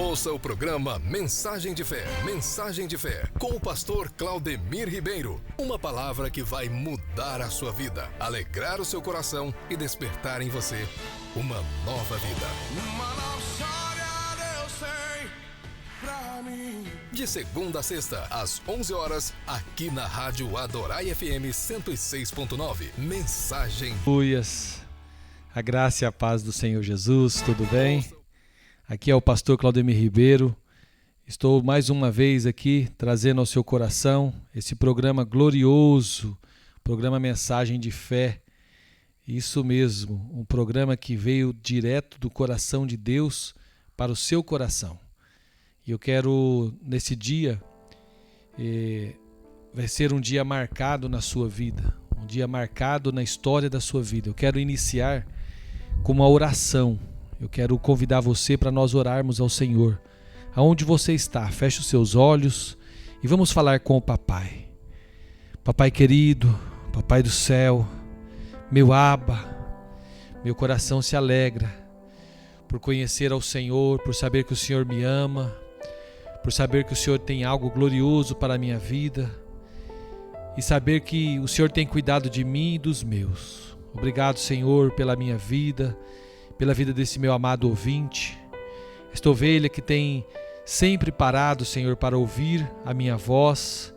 Ouça o programa Mensagem de Fé, Mensagem de Fé, com o pastor Claudemir Ribeiro. Uma palavra que vai mudar a sua vida, alegrar o seu coração e despertar em você uma nova vida. Uma nova história eu sei pra mim. De segunda a sexta, às 11 horas, aqui na Rádio Adorai FM 106.9. Mensagem. Aleluias. A graça e a paz do Senhor Jesus, tudo bem? Aqui é o pastor Claudemir Ribeiro. Estou mais uma vez aqui trazendo ao seu coração esse programa glorioso, programa Mensagem de Fé. Isso mesmo, um programa que veio direto do coração de Deus para o seu coração. E eu quero, nesse dia, vai ser um dia marcado na sua vida, um dia marcado na história da sua vida. Eu quero iniciar com uma oração. Eu quero convidar você para nós orarmos ao Senhor. Aonde você está, feche os seus olhos e vamos falar com o Papai. Papai querido, Papai do céu, meu Abba, meu coração se alegra por conhecer ao Senhor, por saber que o Senhor me ama, por saber que o Senhor tem algo glorioso para a minha vida e saber que o Senhor tem cuidado de mim e dos meus. Obrigado, Senhor, pela minha vida, pela vida desse meu amado ouvinte, esta ovelha que tem sempre parado, Senhor, para ouvir a minha voz.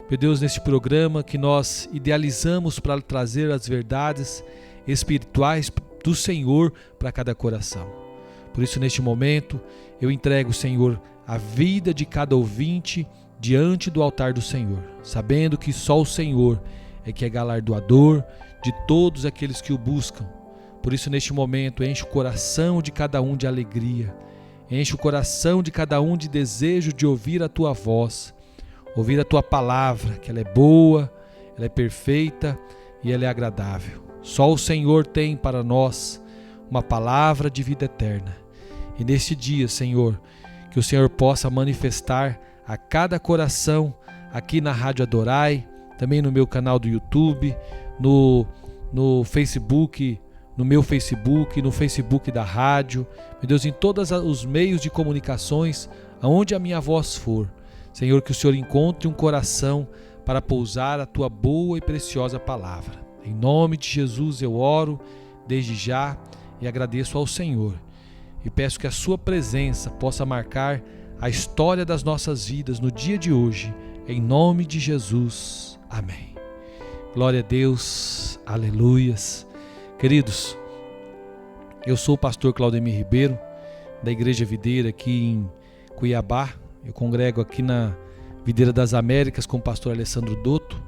Meu Deus, neste programa que nós idealizamos para trazer as verdades espirituais do Senhor para cada coração. Por isso, neste momento, eu entrego, Senhor, a vida de cada ouvinte diante do altar do Senhor, sabendo que só o Senhor é que é galardoador de todos aqueles que o buscam. Por isso, neste momento, enche o coração de cada um de alegria, enche o coração de cada um de desejo de ouvir a Tua voz, ouvir a Tua palavra, que ela é boa, ela é perfeita e ela é agradável. Só o Senhor tem para nós uma palavra de vida eterna. E neste dia, Senhor, que o Senhor possa manifestar a cada coração aqui na Rádio Adorai, também no meu canal do YouTube, no Facebook, no meu Facebook, no Facebook da rádio, meu Deus, em todos os meios de comunicações, aonde a minha voz for. Senhor, que o Senhor encontre um coração para pousar a Tua boa e preciosa palavra. Em nome de Jesus eu oro desde já e agradeço ao Senhor. E peço que a Sua presença possa marcar a história das nossas vidas no dia de hoje. Em nome de Jesus. Amém. Glória a Deus. Aleluias. Queridos, eu sou o pastor Claudemir Ribeiro, da Igreja Videira aqui em Cuiabá. Eu congrego aqui na Videira das Américas com o pastor Alessandro Dotto.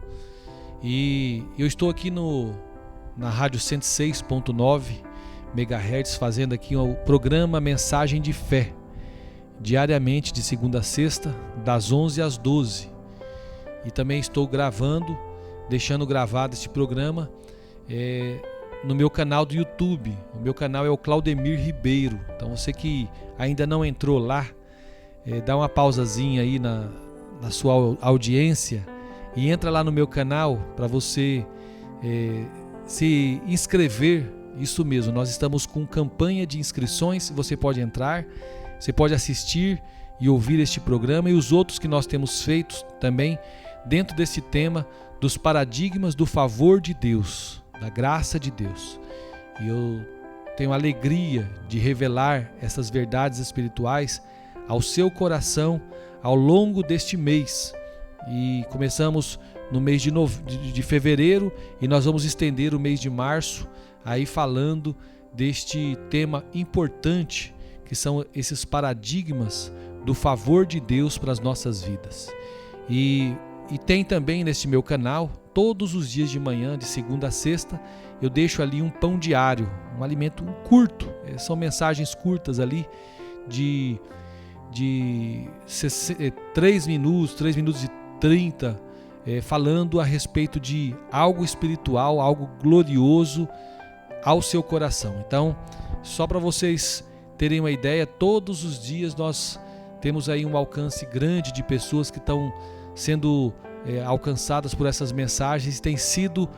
E eu estou aqui na rádio 106.9 MHz fazendo aqui o programa Mensagem de Fé, diariamente de segunda a sexta, das 11 às 12. E também estou deixando gravado esse programa no meu canal do YouTube. O meu canal é o Claudemir Ribeiro. Então você que ainda não entrou lá, dá uma pausazinha aí na sua audiência e entra lá no meu canal para você se inscrever. Isso mesmo, nós estamos com campanha de inscrições. Você pode entrar, você pode assistir e ouvir este programa e os outros que nós temos feito também dentro desse tema dos paradigmas do favor de Deus, da graça de Deus. E eu tenho a alegria de revelar essas verdades espirituais ao seu coração ao longo deste mês. E começamos no mês de fevereiro e nós vamos estender o mês de março aí falando deste tema importante que são esses paradigmas do favor de Deus para as nossas vidas. E tem também neste meu canal, todos os dias de manhã, de segunda a sexta, eu deixo ali um pão diário, um alimento curto. São mensagens curtas ali de 3 minutos e 30, falando a respeito de algo espiritual, algo glorioso ao seu coração. Então, só para vocês terem uma ideia, todos os dias nós temos aí um alcance grande de pessoas que estão sendo alcançadas por essas mensagens. Tem sido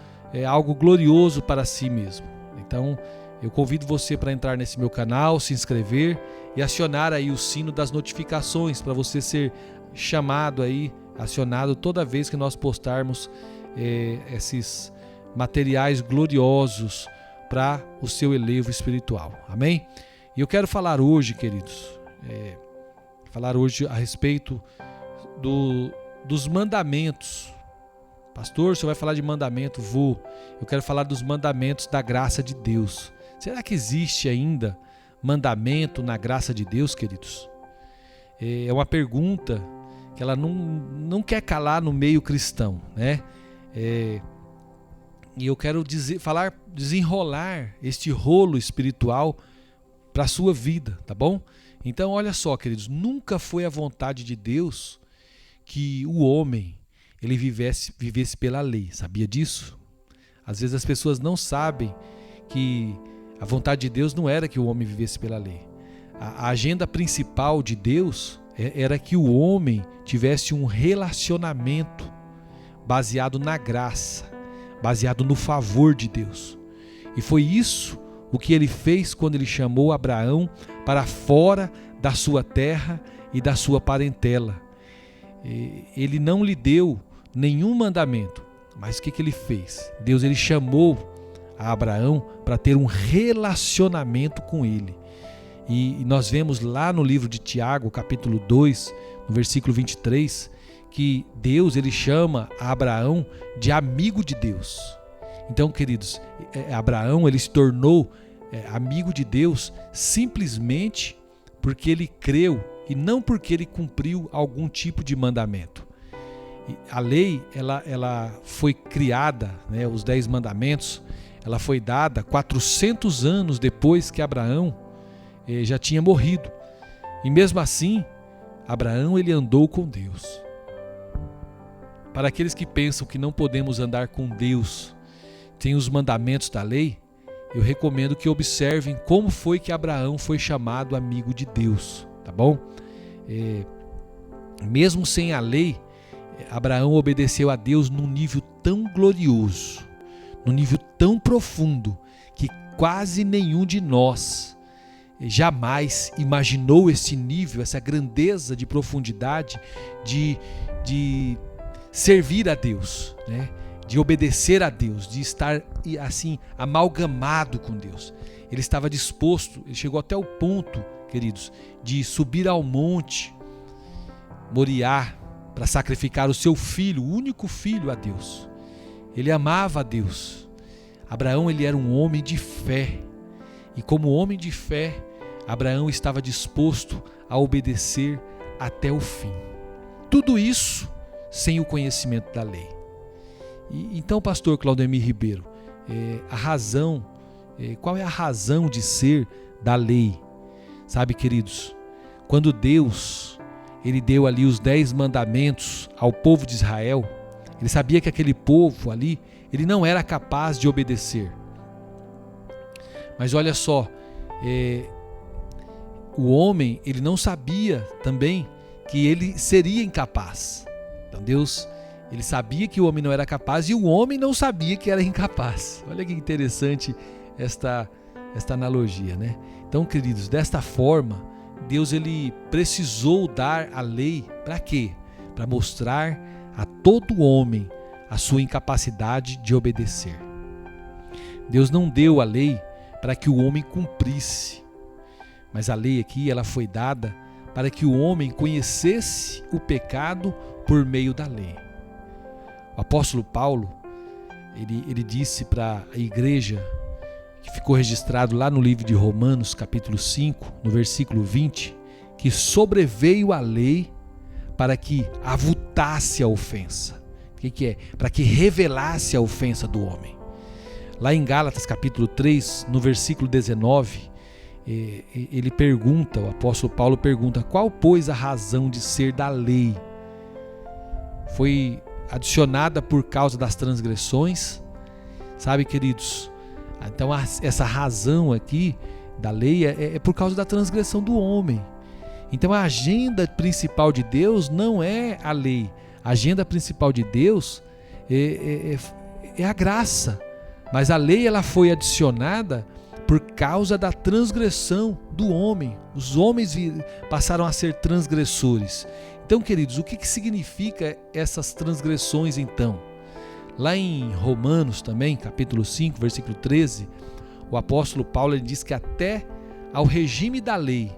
algo glorioso para si mesmo. Então eu convido você para entrar nesse meu canal, se inscrever e acionar aí o sino das notificações para você ser chamado aí, acionado toda vez que nós postarmos esses materiais gloriosos para o seu elevo espiritual. Amém? E eu quero falar hoje, queridos, a respeito dos mandamentos. Pastor, você vai falar de mandamento? Vou. Eu quero falar dos mandamentos da graça de Deus. Será que existe ainda mandamento na graça de Deus, queridos? É uma pergunta que ela não quer calar no meio cristão, né? E eu quero desenrolar este rolo espiritual para a sua vida, tá bom? Então, olha só, queridos, nunca foi a vontade de Deus que o homem ele vivesse pela lei. Sabia disso? Às vezes as pessoas não sabem que a vontade de Deus não era que o homem vivesse pela lei. A agenda principal de Deus era que o homem tivesse um relacionamento baseado na graça, baseado no favor de Deus. E foi isso o que ele fez quando ele chamou Abraão para fora da sua terra e da sua parentela. Ele não lhe deu nenhum mandamento, mas o que ele fez? Deus ele chamou a Abraão para ter um relacionamento com ele. E nós vemos lá no livro de Tiago, capítulo 2, no versículo 23, que Deus ele chama a Abraão de amigo de Deus. Então, queridos, Abraão ele se tornou amigo de Deus simplesmente porque ele creu e não porque ele cumpriu algum tipo de mandamento. A lei ela foi criada, né, os 10 mandamentos, ela foi dada 400 anos depois que Abraão já tinha morrido. E mesmo assim, Abraão ele andou com Deus. Para aqueles que pensam que não podemos andar com Deus sem os mandamentos da lei, eu recomendo que observem como foi que Abraão foi chamado amigo de Deus, tá bom? Mesmo sem a lei, Abraão obedeceu a Deus num nível tão glorioso, num nível tão profundo, que quase nenhum de nós jamais imaginou esse nível, essa grandeza de profundidade de servir a Deus, né? De obedecer a Deus, de estar assim amalgamado com Deus. Ele estava disposto, ele chegou até o ponto, queridos, de subir ao monte Moriá para sacrificar o seu filho, o único filho, a Deus. Ele amava a Deus. Abraão ele era um homem de fé, e como homem de fé, Abraão estava disposto a obedecer até o fim. Tudo isso sem o conhecimento da lei. Então, pastor Claudemir Ribeiro, qual é a razão de ser da lei? Sabe, queridos, quando Deus ele deu ali os 10 mandamentos ao povo de Israel, ele sabia que aquele povo ali, ele não era capaz de obedecer. Mas olha só, o homem, ele não sabia também que ele seria incapaz. Então Deus, ele sabia que o homem não era capaz e o homem não sabia que era incapaz. Olha que interessante esta analogia, né? Então, queridos, desta forma, Deus ele precisou dar a lei para quê? Para mostrar a todo homem a sua incapacidade de obedecer. Deus não deu a lei para que o homem cumprisse, mas a lei aqui ela foi dada para que o homem conhecesse o pecado por meio da lei. O apóstolo Paulo, ele disse para a igreja, que ficou registrado lá no livro de Romanos, capítulo 5, no versículo 20, que sobreveio a lei para que avultasse a ofensa. O que é? Para que revelasse a ofensa do homem. Lá em Gálatas, capítulo 3, no versículo 19, ele pergunta, o apóstolo Paulo pergunta, qual, pois, a razão de ser da lei? Foi adicionada por causa das transgressões? Sabe, queridos? Então essa razão aqui da lei é por causa da transgressão do homem. Então a agenda principal de Deus não é a lei. A agenda principal de Deus é a graça. Mas a lei ela foi adicionada por causa da transgressão do homem. Os homens passaram a ser transgressores. Então, queridos, o que significa essas transgressões então? Lá em Romanos também, capítulo 5, versículo 13, o apóstolo Paulo ele diz que até ao regime da lei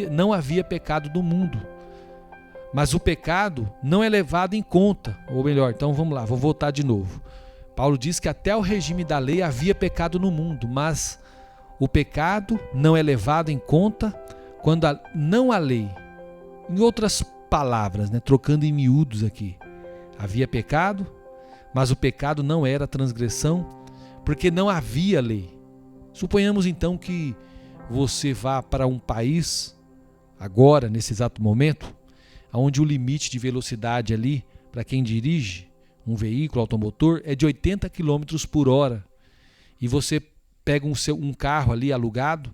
não havia pecado no mundo. Mas o pecado não é levado em conta. Ou melhor, então vamos lá, vou voltar de novo. Paulo diz que até o regime da lei havia pecado no mundo, mas o pecado não é levado em conta quando não há lei. Em outras palavras, trocando em miúdos aqui, havia pecado, mas o pecado não era transgressão, porque não havia lei. Suponhamos então que você vá para um país, agora, nesse exato momento, onde o limite de velocidade ali, para quem dirige um veículo automotor, é de 80 km por hora. E você pega um carro ali alugado,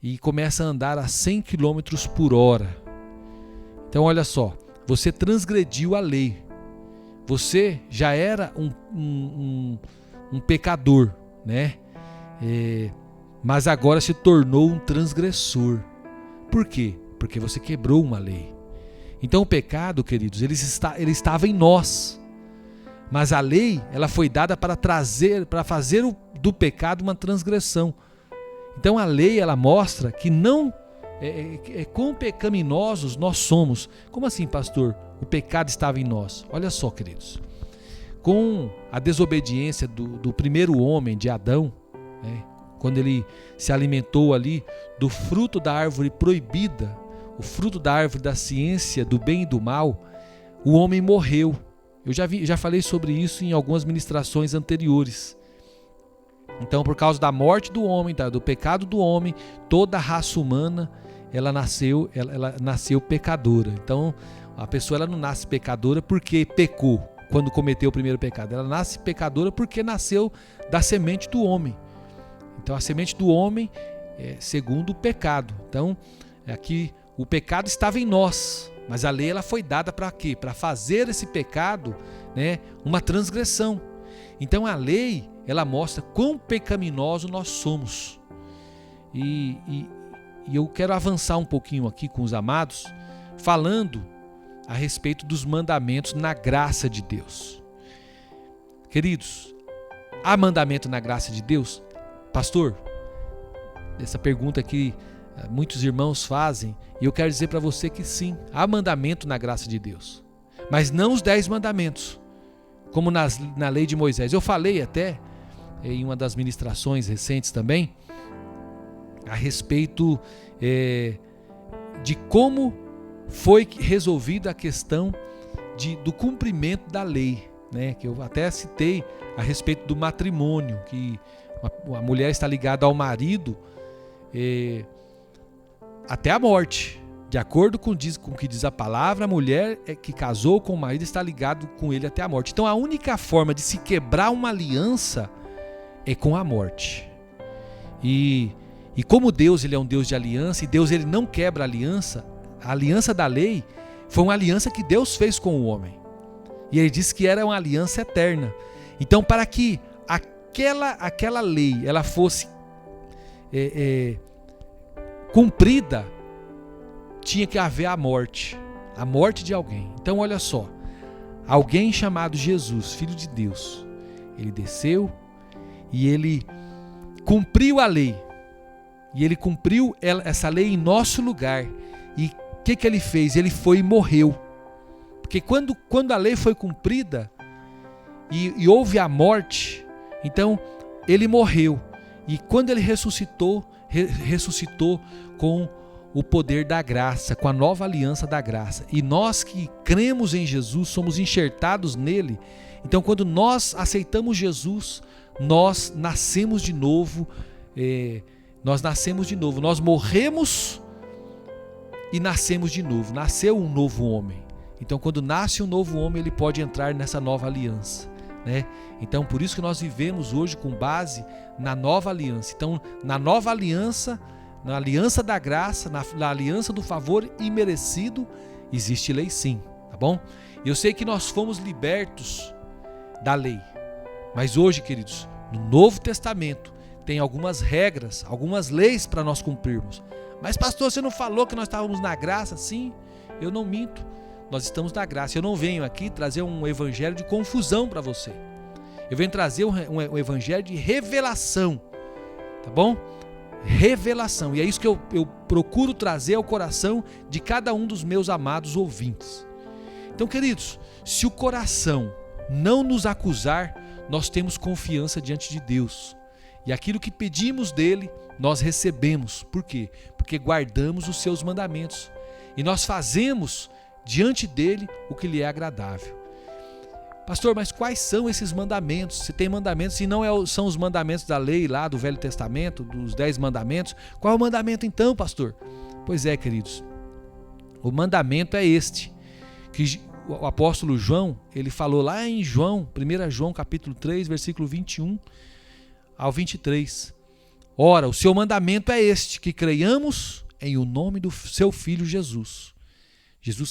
e começa a andar a 100 km por hora. Então olha só, você transgrediu a lei. Você já era um pecador, mas agora se tornou um transgressor. Por quê? Porque você quebrou uma lei. Então o pecado, queridos, ele estava em nós. Mas a lei, ela foi dada para fazer do pecado uma transgressão. Então a lei, ela mostra que não quão pecaminosos nós somos. Como assim, pastor? O pecado estava em nós. Olha só, queridos. Com a desobediência do primeiro homem, de Adão, quando ele se alimentou ali do fruto da árvore proibida, o fruto da árvore da ciência do bem e do mal, o homem morreu. Eu já falei sobre isso em algumas ministrações anteriores. Então, por causa da morte do homem, do pecado do homem, toda a raça humana ela nasceu pecadora. Então, a pessoa ela não nasce pecadora porque pecou quando cometeu o primeiro pecado. Ela nasce pecadora porque nasceu da semente do homem. Então, a semente do homem é segundo o pecado. Então, aqui o pecado estava em nós, mas a lei ela foi dada para quê? Para fazer esse pecado, uma transgressão. Então, a lei ela mostra quão pecaminosos nós somos. E eu quero avançar um pouquinho aqui com os amados, falando a respeito dos mandamentos na graça de Deus. Queridos, há mandamento na graça de Deus? Pastor, essa pergunta aqui muitos irmãos fazem, e eu quero dizer para você que sim, há mandamento na graça de Deus, mas não os 10 mandamentos, como na lei de Moisés. Eu falei até em uma das ministrações recentes também, a respeito de como foi resolvida a questão do cumprimento da lei, que eu até citei a respeito do matrimônio, que a mulher está ligada ao marido até a morte. De acordo com o que diz a palavra, a mulher que casou com o marido está ligado com ele até a morte. Então a única forma de se quebrar uma aliança é com a morte. E como Deus ele é um Deus de aliança, e Deus ele não quebra a aliança da lei foi uma aliança que Deus fez com o homem. E ele disse que era uma aliança eterna. Então, para que aquela lei ela fosse cumprida, tinha que haver a morte de alguém. Então olha só, alguém chamado Jesus, Filho de Deus, ele desceu e ele cumpriu a lei, e ele cumpriu essa lei em nosso lugar. E o que ele fez? Ele foi e morreu, porque quando a lei foi cumprida e houve a morte, então ele morreu, e quando ele ressuscitou com o poder da graça, com a nova aliança da graça. E nós que cremos em Jesus, somos enxertados nele. Então, quando nós aceitamos Jesus, nós nascemos de novo. Nós morremos e nascemos de novo. Nasceu um novo homem. Então, quando nasce um novo homem, ele pode entrar nessa nova aliança, Então, por isso que nós vivemos hoje com base na nova aliança. Então, na nova aliança, na aliança da graça, na aliança do favor imerecido, existe lei sim, tá bom? Eu sei que nós fomos libertos da lei, mas hoje, queridos, no Novo Testamento, tem algumas regras, algumas leis para nós cumprirmos. Mas pastor, você não falou que nós estávamos na graça? Sim, eu não minto. Nós estamos na graça. Eu não venho aqui trazer um evangelho de confusão para você. Eu venho trazer um evangelho de revelação. Tá bom? Revelação. E é isso que eu procuro trazer ao coração de cada um dos meus amados ouvintes. Então, queridos, se o coração não nos acusar, nós temos confiança diante de Deus. E aquilo que pedimos dele, nós recebemos. Por quê? Porque guardamos os seus mandamentos. E nós fazemos diante dele o que lhe é agradável. Pastor, mas quais são esses mandamentos? Se tem mandamentos, se não são os mandamentos da lei lá do Velho Testamento, dos 10 mandamentos, qual é o mandamento então, pastor? Pois é, queridos, o mandamento é este, que o apóstolo João, ele falou lá em João, 1 João capítulo 3, versículo 21 ao 23. Ora, o seu mandamento é este, que creiamos em o nome do seu Filho Jesus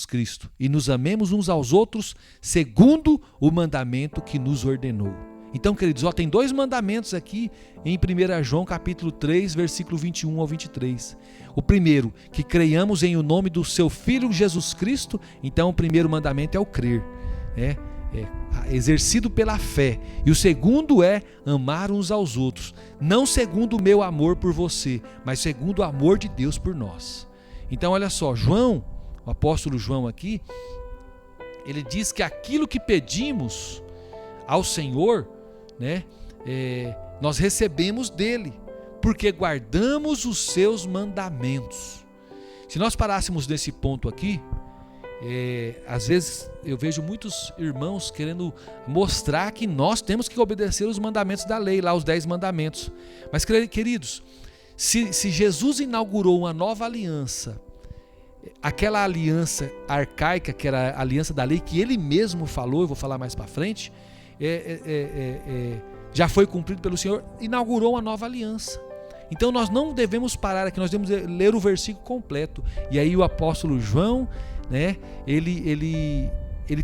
Cristo, e nos amemos uns aos outros segundo o mandamento que nos ordenou. Então, queridos, tem 2 mandamentos aqui em 1 João capítulo 3, versículo 21 ao 23. O primeiro, que creiamos em o nome do seu Filho Jesus Cristo. Então, o primeiro mandamento é o crer, é exercido pela fé. E o segundo é amar uns aos outros, não segundo o meu amor por você, mas segundo o amor de Deus por nós. Então, olha só, João, o apóstolo João aqui, ele diz que aquilo que pedimos ao Senhor, né, nós recebemos dele, porque guardamos os seus mandamentos. Se nós parássemos nesse ponto aqui, às vezes eu vejo muitos irmãos querendo mostrar que nós temos que obedecer os mandamentos da lei, lá os 10 mandamentos. Mas, queridos, se Jesus inaugurou uma nova aliança, aquela aliança arcaica, que era a aliança da lei, que ele mesmo falou, eu vou falar mais para frente, já foi cumprido pelo Senhor, inaugurou uma nova aliança. Então nós não devemos parar aqui, nós devemos ler o versículo completo. E aí o apóstolo João, né, ele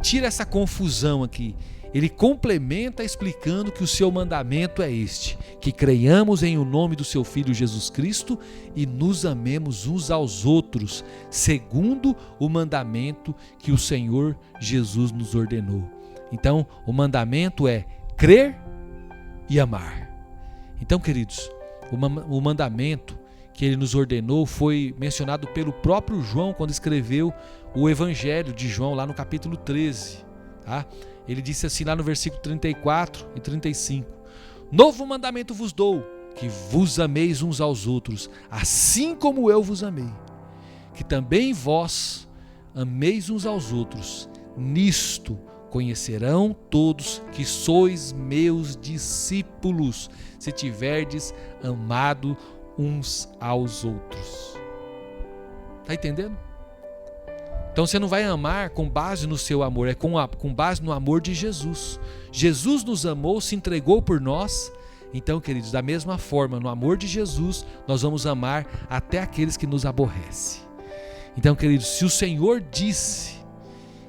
tira essa confusão aqui. Ele complementa explicando que o seu mandamento é este, que creiamos em o nome do seu Filho Jesus Cristo e nos amemos uns aos outros, segundo o mandamento que o Senhor Jesus nos ordenou. Então, o mandamento é crer e amar. Então, queridos, o mandamento que ele nos ordenou foi mencionado pelo próprio João quando escreveu o Evangelho de João, lá no capítulo 13, tá? Ele disse assim lá no versículo 34 e 35: Novo mandamento vos dou, que vos ameis uns aos outros, assim como eu vos amei. Que também vós ameis uns aos outros. Nisto conhecerão todos que sois meus discípulos, se tiverdes amado uns aos outros. Está entendendo? Então você não vai amar com base no seu amor, é com base no amor de Jesus. Jesus nos amou, se entregou por nós. Então, queridos, da mesma forma, no amor de Jesus, nós vamos amar até aqueles que nos aborrecem. Então, queridos, se o Senhor disse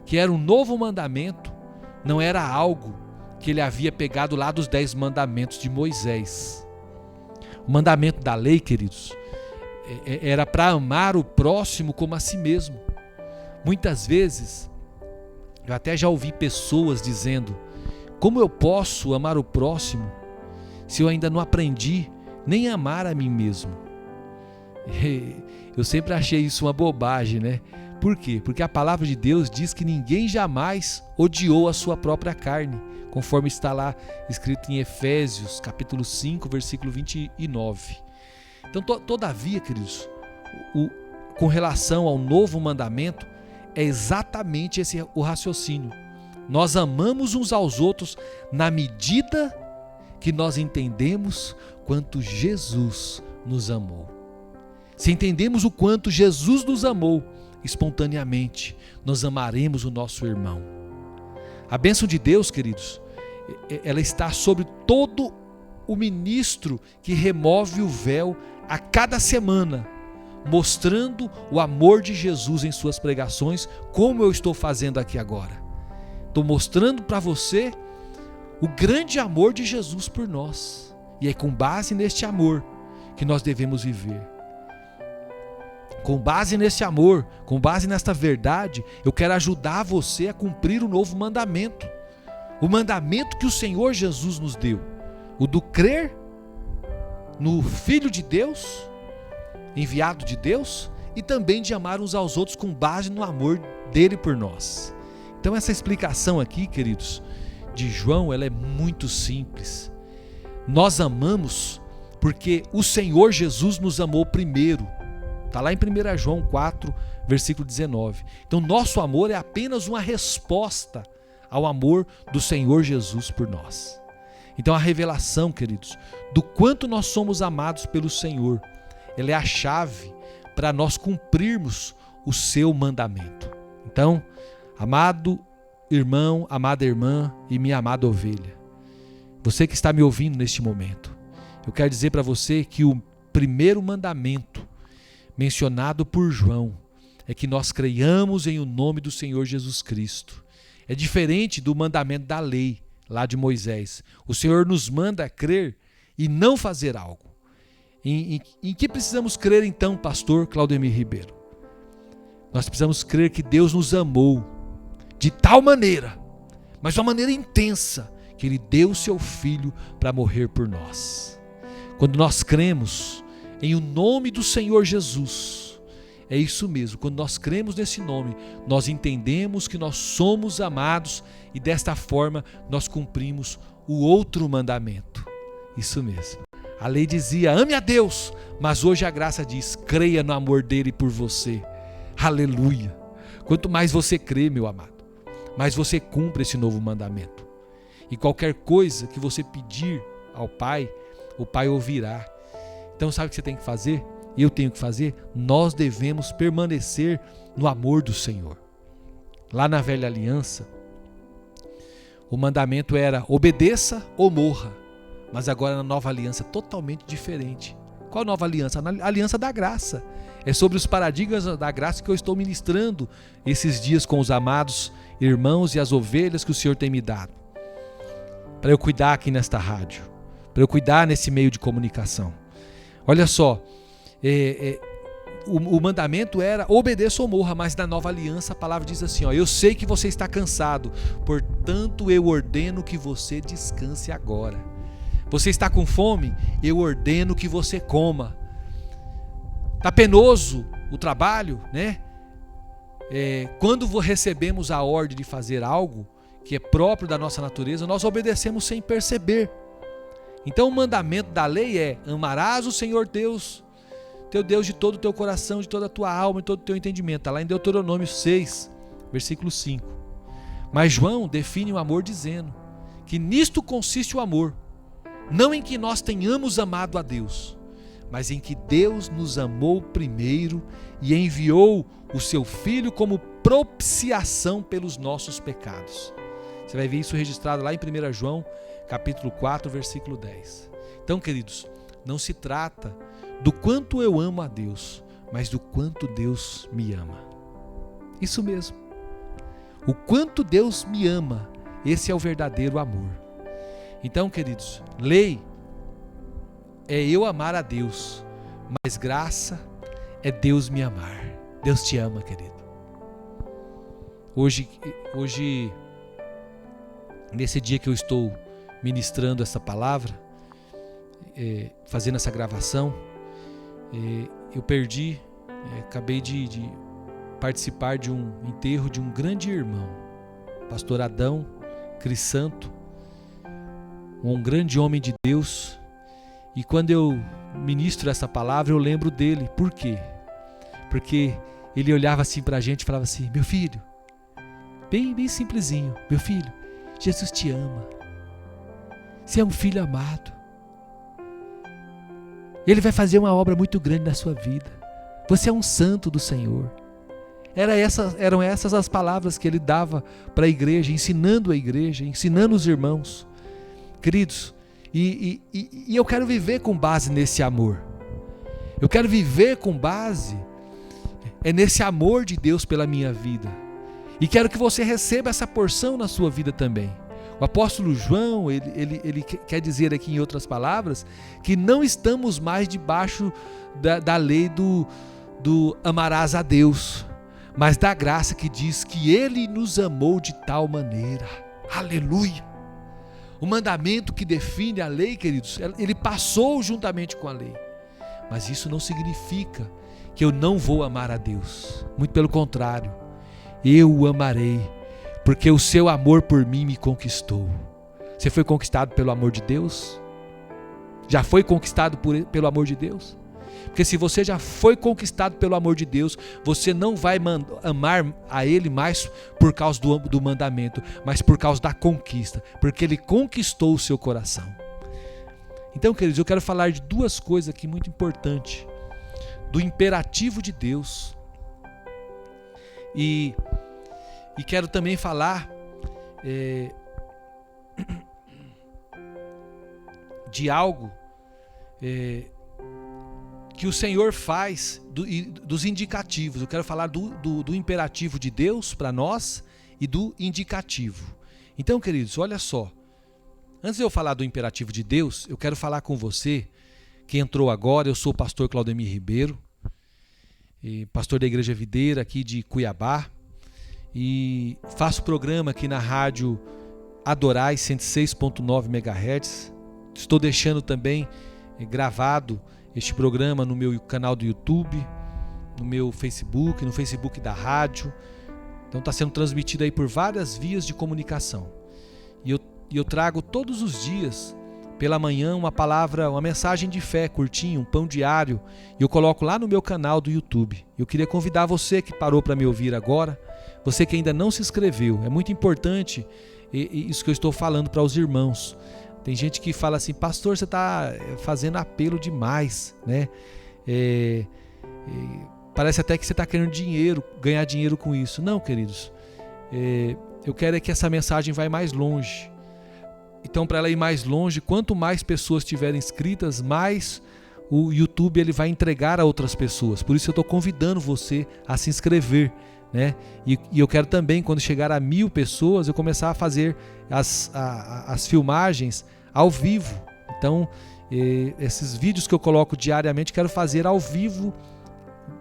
que era um novo mandamento, não era algo que ele havia pegado lá dos 10 mandamentos de Moisés. O mandamento da lei, queridos, era para amar o próximo como a si mesmo. Muitas vezes, eu até já ouvi pessoas dizendo: como eu posso amar o próximo se eu ainda não aprendi nem a amar a mim mesmo? Eu sempre achei isso uma bobagem, né? Por quê? Porque a palavra de Deus diz que ninguém jamais odiou a sua própria carne, conforme está lá escrito em Efésios, capítulo 5, versículo 29. Então, todavia, queridos, com relação ao novo mandamento, é exatamente esse o raciocínio. Nós amamos uns aos outros na medida que nós entendemos quanto Jesus nos amou. Se entendemos o quanto Jesus nos amou, espontaneamente nós amaremos o nosso irmão. A bênção de Deus, queridos, ela está sobre todo o ministro que remove o véu a cada semana, mostrando o amor de Jesus em suas pregações, como eu estou fazendo aqui agora. Estou mostrando para você o grande amor de Jesus por nós. E é com base neste amor que nós devemos viver. Com base nesse amor, com base nesta verdade, eu quero ajudar você a cumprir o novo mandamento. O mandamento que o Senhor Jesus nos deu. O do crer no Filho de Deus, enviado de Deus, e também de amar uns aos outros com base no amor dele por nós. Então essa explicação aqui, queridos, de João, ela é muito simples. Nós amamos porque o Senhor Jesus nos amou primeiro. Está lá em 1 João 4, versículo 19. Então nosso amor é apenas uma resposta ao amor do Senhor Jesus por nós. Então a revelação, queridos, do quanto nós somos amados pelo Senhor, ela é a chave para nós cumprirmos o seu mandamento. Então, amado irmão, amada irmã e minha amada ovelha, você que está me ouvindo neste momento, eu quero dizer para você que o primeiro mandamento mencionado por João é que nós creiamos em o nome do Senhor Jesus Cristo. É diferente do mandamento da lei, lá de Moisés. O Senhor nos manda crer e não fazer algo. Em que precisamos crer então, pastor Claudemir Ribeiro? Nós precisamos crer que Deus nos amou de tal maneira, mas de uma maneira intensa, que Ele deu o seu Filho para morrer por nós. Quando nós cremos em o nome do Senhor Jesus, é isso mesmo, quando nós cremos nesse nome, nós entendemos que nós somos amados e desta forma nós cumprimos o outro mandamento. Isso mesmo. A lei dizia, ame a Deus, mas hoje a graça diz, creia no amor dele por você. Aleluia. Quanto mais você crê, meu amado, mais você cumpre esse novo mandamento. E qualquer coisa que você pedir ao Pai, o Pai ouvirá. Então sabe o que você tem que fazer? Eu tenho que fazer? Nós devemos permanecer no amor do Senhor. Lá na velha aliança, o mandamento era obedeça ou morra. Mas agora na nova aliança, totalmente diferente. Qual nova aliança? A aliança da graça. É sobre os paradigmas da graça que eu estou ministrando esses dias com os amados irmãos e as ovelhas que o Senhor tem me dado. Para eu cuidar aqui nesta rádio. Para eu cuidar nesse meio de comunicação. Olha só, o mandamento era obedeça ou morra, mas na nova aliança a palavra diz assim, ó, eu sei que você está cansado, portanto eu ordeno que você descanse agora. Você está com fome? Eu ordeno que você coma. Está penoso o trabalho, né? Quando recebemos a ordem de fazer algo que é próprio da nossa natureza, nós obedecemos sem perceber. Então o mandamento da lei é, amarás o Senhor Deus, teu Deus de todo o teu coração, de toda a tua alma e todo o teu entendimento. Está lá em Deuteronômio 6, versículo 5. Mas João define o amor dizendo que nisto consiste o amor, não em que nós tenhamos amado a Deus, mas em que Deus nos amou primeiro e enviou o seu Filho como propiciação pelos nossos pecados. Você vai ver isso registrado lá em 1 João, capítulo 4, versículo 10. Então, queridos, não se trata do quanto eu amo a Deus, mas do quanto Deus me ama. Isso mesmo. O quanto Deus me ama, esse é o verdadeiro amor. Então, queridos, lei é eu amar a Deus, mas graça é Deus me amar. Deus te ama, querido. Hoje, nesse dia que eu estou ministrando essa palavra, fazendo essa gravação, eu acabei de participar de um enterro de um grande irmão, pastor Adão Crisanto, um grande homem de Deus. E quando eu ministro essa palavra, eu lembro dele. Por quê? Porque ele olhava assim para a gente e falava assim, meu filho, bem simplesinho, meu filho, Jesus te ama, você é um filho amado, Ele vai fazer uma obra muito grande na sua vida, você é um santo do Senhor. Eram essas as palavras que ele dava para a igreja, ensinando a igreja, ensinando os irmãos. Queridos, e eu quero viver com base nesse amor. Eu quero viver com base nesse amor de Deus pela minha vida. E quero que você receba essa porção na sua vida também. O apóstolo João, ele quer dizer aqui em outras palavras, que não estamos mais debaixo da lei do amarás a Deus, mas da graça que diz que Ele nos amou de tal maneira. Aleluia! O mandamento que define a lei, queridos, ele passou juntamente com a lei. Mas isso não significa que eu não vou amar a Deus. Muito pelo contrário, eu o amarei, porque o seu amor por mim me conquistou. Você foi conquistado pelo amor de Deus? Já foi conquistado pelo amor de Deus? Porque se você já foi conquistado pelo amor de Deus, você não vai amar a Ele mais por causa do mandamento, mas por causa da conquista, porque Ele conquistou o seu coração. Então, queridos, eu quero falar de duas coisas aqui muito importantes. Do imperativo de Deus e quero também falar de algo que o Senhor faz dos indicativos. Eu quero falar do imperativo de Deus para nós e do indicativo. Então, queridos, olha só. Antes de eu falar do imperativo de Deus, eu quero falar com você que entrou agora. Eu sou o pastor Claudemir Ribeiro, pastor da Igreja Videira aqui de Cuiabá, e faço programa aqui na rádio Adorai 106.9 MHz. Estou deixando também gravado este programa no meu canal do YouTube, no meu Facebook, no Facebook da rádio. Então está sendo transmitido aí por várias vias de comunicação. E eu trago todos os dias, pela manhã, uma palavra, uma mensagem de fé curtinha, um pão diário, e eu coloco lá no meu canal do YouTube. Eu queria convidar você que parou para me ouvir agora, você que ainda não se inscreveu. É muito importante isso que eu estou falando para os irmãos. Tem gente que fala assim: pastor, você está fazendo apelo demais, né? Parece até que você está querendo ganhar dinheiro com isso. Não, queridos. Eu quero é que essa mensagem vá mais longe. Então, para ela ir mais longe, quanto mais pessoas estiverem inscritas, mais o YouTube ele vai entregar a outras pessoas. Por isso eu estou convidando você a se inscrever, né? E eu quero também, quando chegar a 1000 pessoas, eu começar a fazer as filmagens ao vivo. Então, esses vídeos que eu coloco diariamente, quero fazer ao vivo,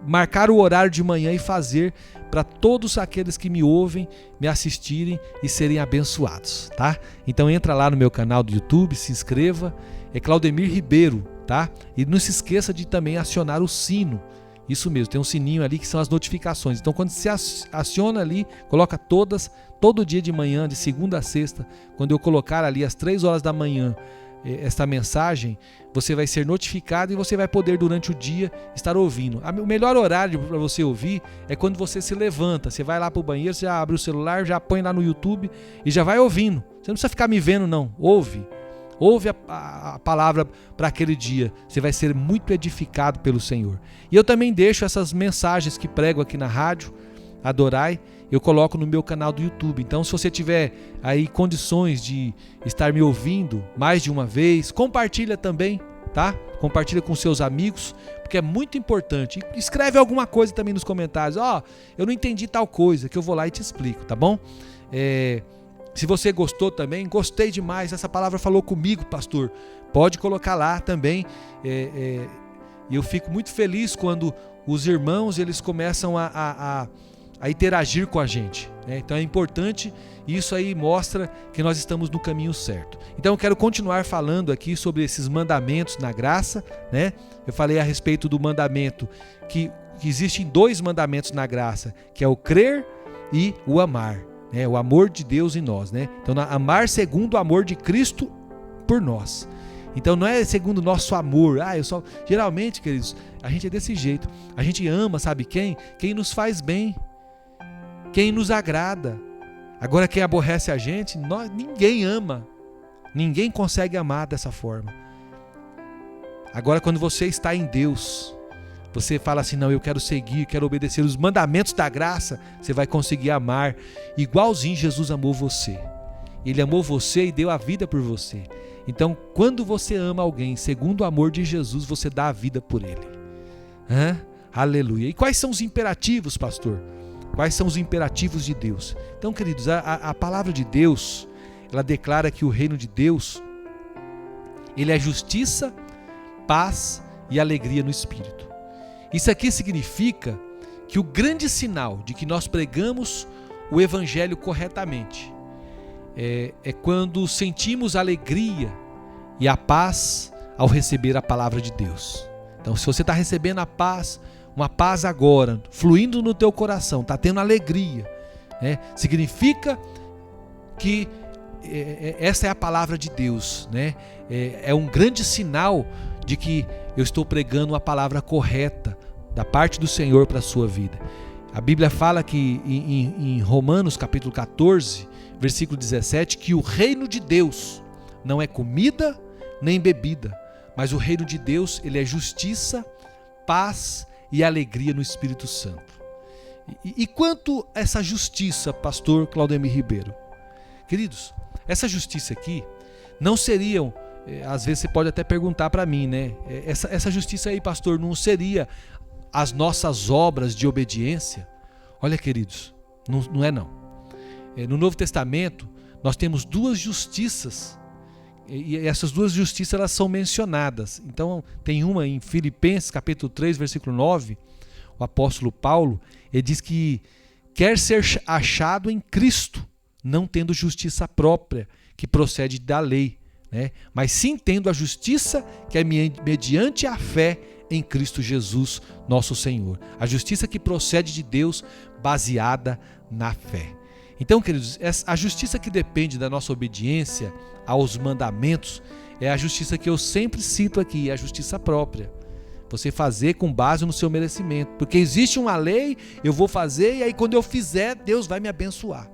marcar o horário de manhã e fazer para todos aqueles que me ouvem, me assistirem e serem abençoados, tá? Então entra lá no meu canal do YouTube, se inscreva, é Claudemir Ribeiro, tá? E não se esqueça de também acionar o sino. Isso mesmo, tem um sininho ali que são as notificações. Então quando você aciona ali, coloca todo dia de manhã, de segunda a sexta, quando eu colocar ali às 3 horas da manhã esta mensagem, você vai ser notificado e você vai poder durante o dia estar ouvindo. O melhor horário para você ouvir é quando você se levanta, você vai lá para o banheiro, você já abre o celular, já põe lá no YouTube e já vai ouvindo. Você não precisa ficar me vendo não, ouve a palavra para aquele dia, você vai ser muito edificado pelo Senhor. E eu também deixo essas mensagens que prego aqui na rádio Adorai, eu coloco no meu canal do YouTube. Então, se você tiver aí condições de estar me ouvindo mais de uma vez, compartilha também, tá? Compartilha com seus amigos, porque é muito importante. E escreve alguma coisa também nos comentários. Eu não entendi tal coisa, que eu vou lá e te explico, tá bom? Se você gostou também, gostei demais, essa palavra falou comigo, pastor. Pode colocar lá também. E eu fico muito feliz quando os irmãos eles começam a interagir com a gente, né? Então é importante, e isso aí mostra que nós estamos no caminho certo. Então eu quero continuar falando aqui sobre esses mandamentos na graça, né? Eu falei a respeito do mandamento que existem 2 mandamentos na graça, que é o crer e o amar, né? O amor de Deus em nós, né? Então amar segundo o amor de Cristo por nós. Então não é segundo o nosso amor. Geralmente, queridos, a gente é desse jeito. A gente ama, sabe quem? Quem nos faz bem, quem nos agrada. Agora quem aborrece a gente, ninguém ama. Ninguém consegue amar dessa forma. Agora quando você está em Deus, você fala assim: não, eu quero seguir, quero obedecer os mandamentos da graça, você vai conseguir amar igualzinho Jesus amou você. Ele amou você e deu a vida por você. Então quando você ama alguém segundo o amor de Jesus, você dá a vida por ele. Aleluia. E quais são os imperativos, pastor? Quais são os imperativos de Deus? Então, queridos, a palavra de Deus, ela declara que o reino de Deus, ele é justiça, paz e alegria no Espírito. Isso aqui significa que o grande sinal de que nós pregamos o Evangelho corretamente é quando sentimos a alegria e a paz ao receber a palavra de Deus. Então, se você está recebendo a paz, uma paz agora, fluindo no teu coração, está tendo alegria, né? Significa que essa é a palavra de Deus, né? É um grande sinal de que eu estou pregando a palavra correta da parte do Senhor para a sua vida. A Bíblia fala que em Romanos capítulo 14, versículo 17, que o reino de Deus não é comida nem bebida, mas o reino de Deus, ele é justiça, paz e alegria no Espírito Santo. E quanto a essa justiça, pastor Claudemir Ribeiro? Queridos, essa justiça aqui não seriam, às vezes você pode até perguntar para mim, né? Essa justiça aí, pastor, não seria as nossas obras de obediência? Olha, queridos, não é não. No Novo Testamento, nós temos duas justiças, e essas duas justiças elas são mencionadas. Então, tem uma em Filipenses, capítulo 3, versículo 9, o apóstolo Paulo, ele diz que quer ser achado em Cristo, não tendo justiça própria, que procede da lei, né? Mas sim tendo a justiça que é mediante a fé em Cristo Jesus, nosso Senhor. A justiça que procede de Deus, baseada na fé. Então, queridos, a justiça que depende da nossa obediência aos mandamentos é a justiça que eu sempre cito aqui, a justiça própria. Você fazer com base no seu merecimento. Porque existe uma lei, eu vou fazer, e aí quando eu fizer, Deus vai me abençoar.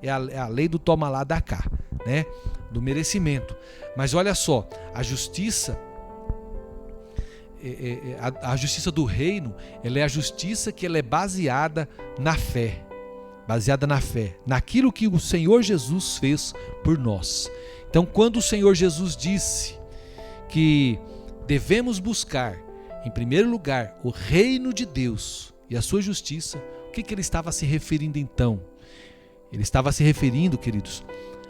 É a lei do toma lá, dá cá, né? Do merecimento. Mas olha só, a justiça, a justiça do reino, ela é a justiça que ela é baseada na fé. Baseada na fé, naquilo que o Senhor Jesus fez por nós. Então, quando o Senhor Jesus disse que devemos buscar, em primeiro lugar, o reino de Deus e a sua justiça, o que ele estava se referindo então? Ele estava se referindo, queridos,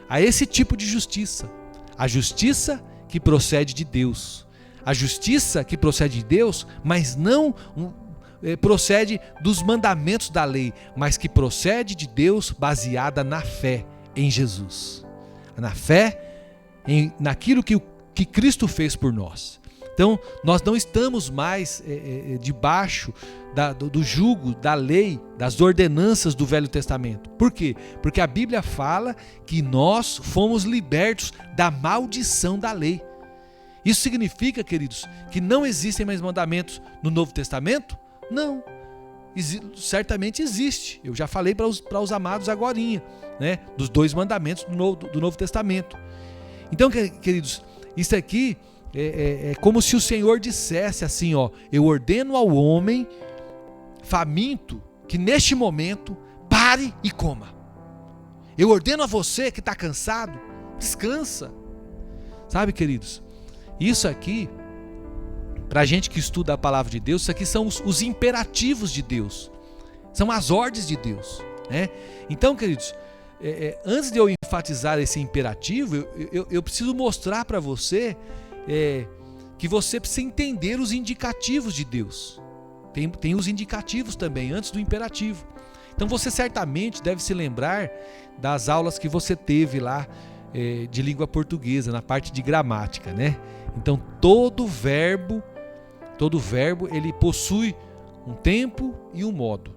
a esse tipo de justiça. A justiça que procede de Deus. A justiça que procede de Deus, mas não procede dos mandamentos da lei, mas que procede de Deus baseada na fé em Jesus. Na fé naquilo que Cristo fez por nós. Então, nós não estamos mais debaixo do jugo da lei, das ordenanças do Velho Testamento. Por quê? Porque a Bíblia fala que nós fomos libertos da maldição da lei. Isso significa, queridos, que não existem mais mandamentos no Novo Testamento? Não. Certamente existe. Eu já falei para os amados agorinha, né? Dos 2 mandamentos do Novo Testamento. Então, queridos, isso aqui é como se o Senhor dissesse assim, ó: eu ordeno ao homem faminto que neste momento pare e coma. Eu ordeno a você que está cansado, descansa. Sabe, queridos, isso aqui, para a gente que estuda a palavra de Deus, isso aqui são os imperativos de Deus, são as ordens de Deus, né? Então, queridos, antes de eu enfatizar esse imperativo, eu preciso mostrar para você que você precisa entender os indicativos de Deus. Tem os indicativos também, antes do imperativo. Então você certamente deve se lembrar das aulas que você teve lá de língua portuguesa, na parte de gramática, né? Então todo verbo ele possui um tempo e um modo,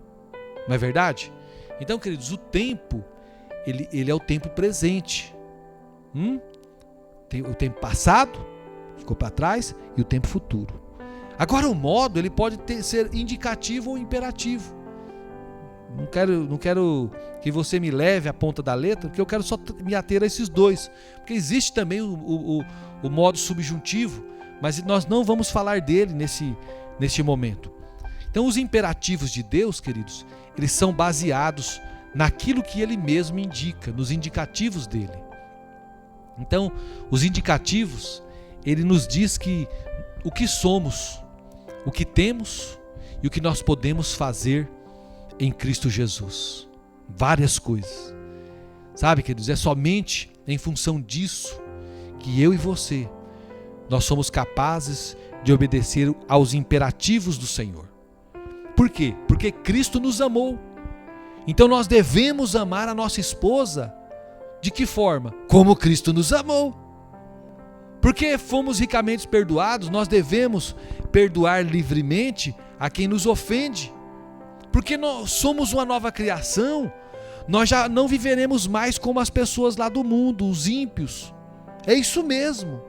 não é verdade? Então, queridos, o tempo ele é o tempo presente. Tem o tempo passado, ficou para trás, e o tempo futuro. Agora o modo ele pode ser indicativo ou imperativo. Não quero que você me leve à ponta da letra, porque eu quero só me ater a esses 2. Porque existe também o modo subjuntivo, mas nós não vamos falar dele neste momento. Então os imperativos de Deus, queridos, eles são baseados naquilo que ele mesmo indica, nos indicativos dele. Então os indicativos, ele nos diz que o que somos, o que temos e o que nós podemos fazer em Cristo Jesus. Várias coisas. Sabe, queridos, é somente em função disso que eu e você, nós somos capazes de obedecer aos imperativos do Senhor. Por quê? Porque Cristo nos amou. Então nós devemos amar a nossa esposa de que forma? Como Cristo nos amou. Porque fomos ricamente perdoados, nós devemos perdoar livremente a quem nos ofende. Porque nós somos uma nova criação, nós já não viveremos mais como as pessoas lá do mundo, os ímpios. É isso mesmo.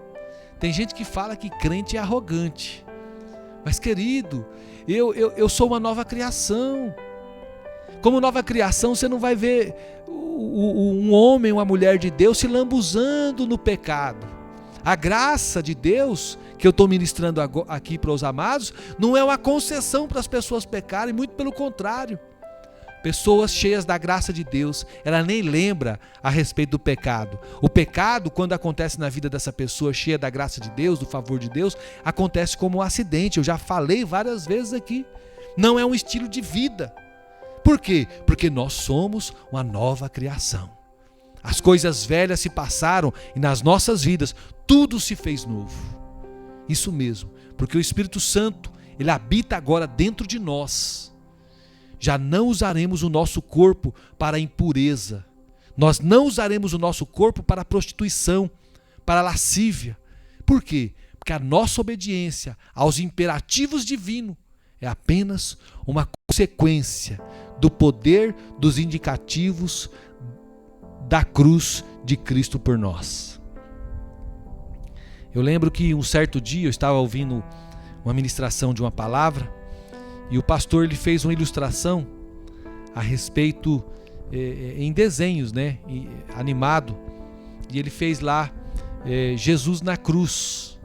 Tem gente que fala que crente é arrogante. Mas querido, eu sou uma nova criação. Como nova criação, você não vai ver um homem, uma mulher de Deus se lambuzando no pecado. A graça de Deus, que eu estou ministrando aqui para os amados, não é uma concessão para as pessoas pecarem, muito pelo contrário. Pessoas cheias da graça de Deus, ela nem lembra a respeito do pecado. O pecado, quando acontece na vida dessa pessoa cheia da graça de Deus, do favor de Deus, acontece como um acidente. Eu já falei várias vezes aqui. Não é um estilo de vida. Por quê? Porque nós somos uma nova criação. As coisas velhas se passaram e nas nossas vidas tudo se fez novo. Isso mesmo, porque o Espírito Santo, ele habita agora dentro de nós. Já não usaremos o nosso corpo para a impureza. Nós não usaremos o nosso corpo para a prostituição, para a lascívia. Por quê? Porque a nossa obediência aos imperativos divinos é apenas uma consequência do poder dos indicativos da cruz de Cristo por nós. Eu lembro que um certo dia eu estava ouvindo uma ministração de uma palavra e o pastor ele fez uma ilustração a respeito em desenhos, né, animado, e ele fez lá Jesus na cruz.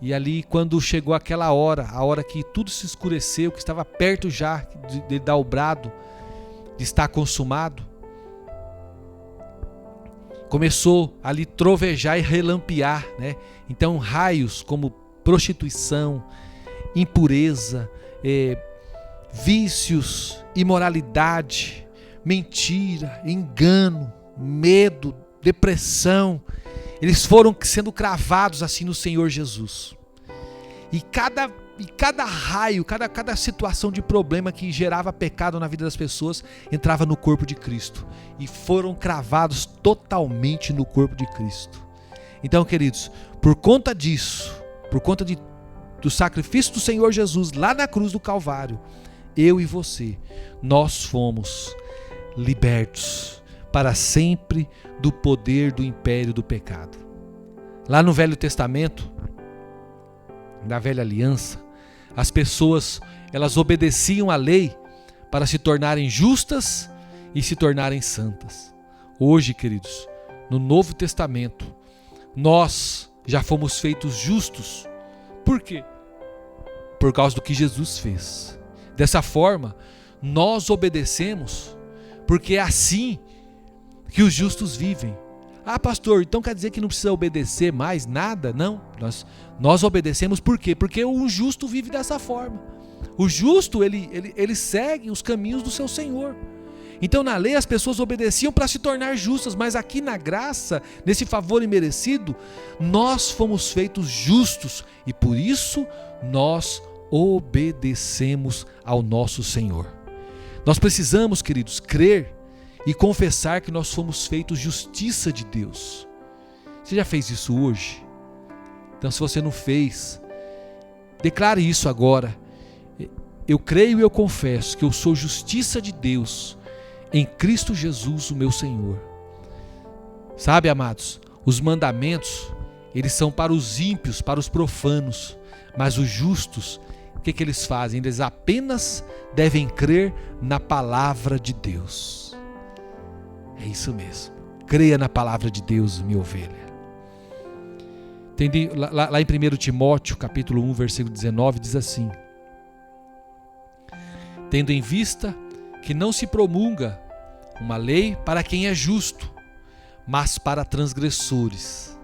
E ali quando chegou aquela hora, a hora que tudo se escureceu, que estava perto já de dar o brado, de estar consumado, começou ali trovejar e relampear, né? Então raios como prostituição, impureza, vícios, imoralidade, mentira, engano, medo, depressão, eles foram sendo cravados assim no Senhor Jesus. E cada raio, cada situação de problema que gerava pecado na vida das pessoas entrava no corpo de Cristo e foram cravados totalmente no corpo de Cristo. Então, queridos, por conta disso, por conta do sacrifício do Senhor Jesus lá na cruz do Calvário, eu e você, nós fomos libertos para sempre do poder do império do pecado. Lá no Velho Testamento, na Velha Aliança, as pessoas, elas obedeciam à lei para se tornarem justas e se tornarem santas. Hoje, queridos, no Novo Testamento, nós já fomos feitos justos. Por quê? Por causa do que Jesus fez. Dessa forma, nós obedecemos, porque é assim que os justos vivem. Ah, pastor, então quer dizer que não precisa obedecer mais nada? Não, nós obedecemos por quê? Porque o justo vive dessa forma. O justo, ele segue os caminhos do seu Senhor. Então na lei as pessoas obedeciam para se tornar justas, mas aqui na graça, nesse favor imerecido, nós fomos feitos justos e por isso nós obedecemos ao nosso Senhor. Nós precisamos, queridos, crer e confessar que nós fomos feitos justiça de Deus. Você já fez isso hoje? Então se você não fez, declare isso agora. Eu creio e eu confesso que eu sou justiça de Deus em Cristo Jesus, o meu Senhor. Sabe, amados, os mandamentos, eles são para os ímpios, para os profanos, mas os justos, o que eles fazem? Eles apenas devem crer na palavra de Deus. É isso mesmo. Creia na palavra de Deus, minha ovelha. Lá em 1 Timóteo, capítulo 1, versículo 19, diz assim: tendo em vista que não se promulga uma lei para quem é justo, mas para transgressores,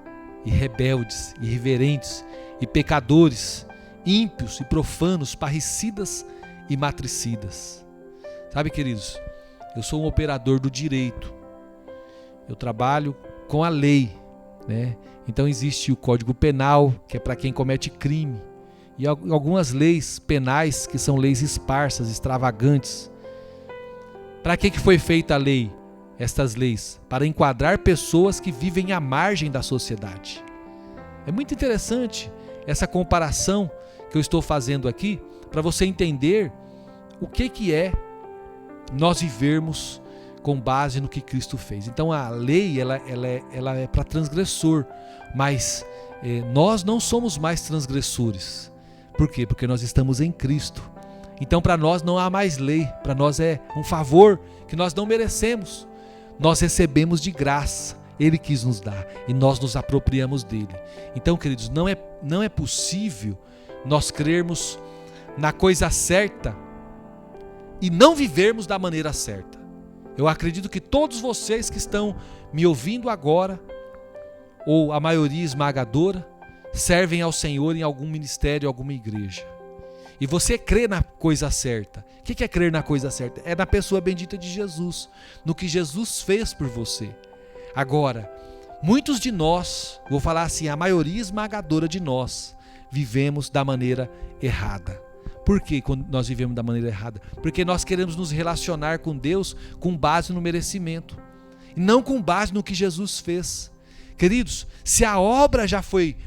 e rebeldes, irreverentes, e pecadores, ímpios e profanos, parricidas e matricidas. Sabe, queridos, eu sou um operador do direito. Eu trabalho com a lei, né? Então existe o Código Penal, que é para quem comete crime, e algumas leis penais que são leis esparsas, extravagantes. Para que foi feita a lei? Estas leis para enquadrar pessoas que vivem à margem da sociedade. É muito interessante essa comparação que eu estou fazendo aqui, para você entender o que é nós vivermos com base no que Cristo fez. Então a lei ela é para transgressor, mas nós não somos mais transgressores. Por quê? Porque nós estamos em Cristo. Então para nós não há mais lei, para nós é um favor que nós não merecemos. Nós recebemos de graça, Ele quis nos dar e nós nos apropriamos dele. Então, queridos, não é possível nós crermos na coisa certa e não vivermos da maneira certa. Eu acredito que todos vocês que estão me ouvindo agora, ou a maioria esmagadora, servem ao Senhor em algum ministério, alguma igreja. E você crê na coisa certa. O que é crer na coisa certa? É na pessoa bendita de Jesus, no que Jesus fez por você. Agora, muitos de nós, vou falar assim, a maioria esmagadora de nós, vivemos da maneira errada. Por que quando nós vivemos da maneira errada? Porque nós queremos nos relacionar com Deus com base no merecimento, e não com base no que Jesus fez. Queridos, se a obra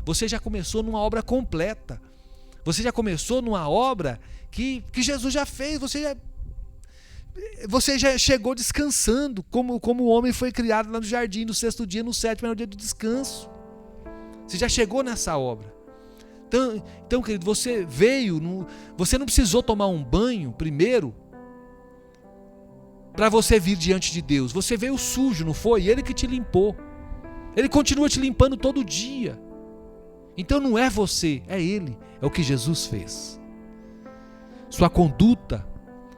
você já começou numa obra completa, você já começou numa obra que Jesus já fez, você já chegou descansando, como o homem foi criado lá no jardim, no 6º dia, no 7º era o dia do descanso. Você já chegou nessa obra. Então, querido, você você não precisou tomar um banho primeiro para você vir diante de Deus. Você veio sujo, não foi? Ele que te limpou. Ele continua te limpando todo dia. Então não é você, é Ele, é o que Jesus fez. Sua conduta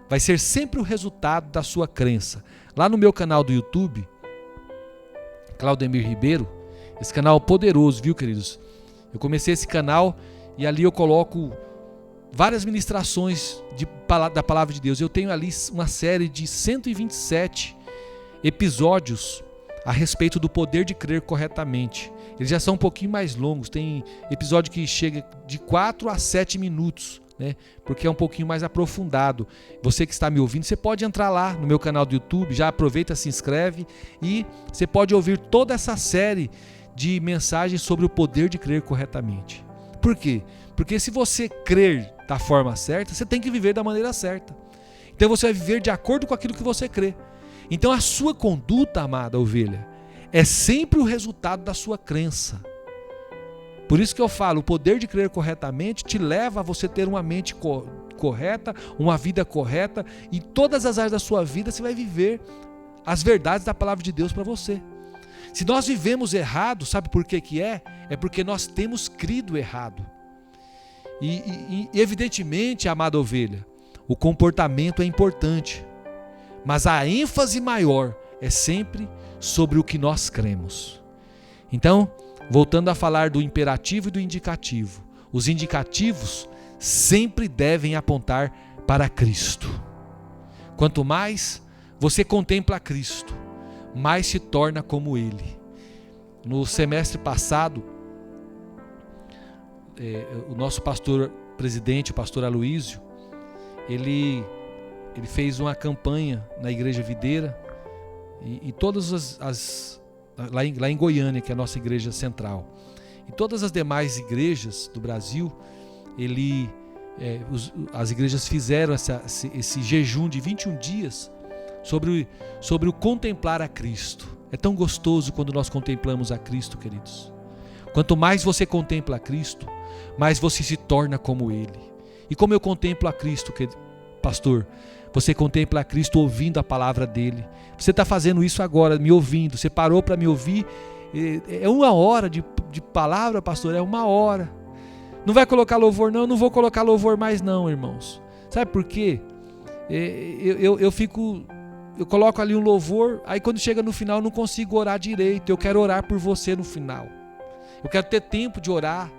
vai ser sempre o resultado da sua crença. Lá no meu canal do YouTube, Claudemir Ribeiro, esse canal poderoso, viu, queridos? Eu comecei esse canal e ali eu coloco várias ministrações da Palavra de Deus. Eu tenho ali uma série de 127 episódios a respeito do poder de crer corretamente. Eles já são um pouquinho mais longos, tem episódio que chega de 4 a 7 minutos, né? Porque é um pouquinho mais aprofundado. Você que está me ouvindo, você pode entrar lá no meu canal do YouTube, já aproveita, se inscreve e você pode ouvir toda essa série de mensagens sobre o poder de crer corretamente. Por quê? Porque se você crer da forma certa, você tem que viver da maneira certa. Então você vai viver de acordo com aquilo que você crê. Então a sua conduta, amada ovelha, é sempre o resultado da sua crença. Por isso que eu falo, o poder de crer corretamente te leva a você ter uma mente correta, uma vida correta, e em todas as áreas da sua vida você vai viver as verdades da palavra de Deus para você. Se nós vivemos errado, sabe por que que é? É porque nós temos crido errado. E evidentemente, amada ovelha, o comportamento é importante, mas a ênfase maior é sempre sobre o que nós cremos. Então, voltando a falar do imperativo e do indicativo, os indicativos sempre devem apontar para Cristo. Quanto mais você contempla Cristo, mais se torna como Ele. No semestre passado, o nosso pastor presidente, o pastor Aloísio, ele fez uma campanha na Igreja Videira e todas lá em Goiânia, que é a nossa igreja central, e todas as demais igrejas do Brasil, as igrejas fizeram esse jejum de 21 dias sobre o contemplar a Cristo. É tão gostoso quando nós contemplamos a Cristo, queridos. Quanto mais você contempla a Cristo, mais você se torna como Ele. E como eu contemplo a Cristo, pastor? Você contempla a Cristo ouvindo a palavra dEle. Você está fazendo isso agora, me ouvindo. Você parou para me ouvir. É 1 hora de palavra, pastor, é 1 hora. Não vai colocar louvor não? Eu não vou colocar louvor mais não, irmãos. Sabe por quê? Eu coloco ali um louvor, aí quando chega no final eu não consigo orar direito. Eu quero orar por você no final. Eu quero ter tempo de orar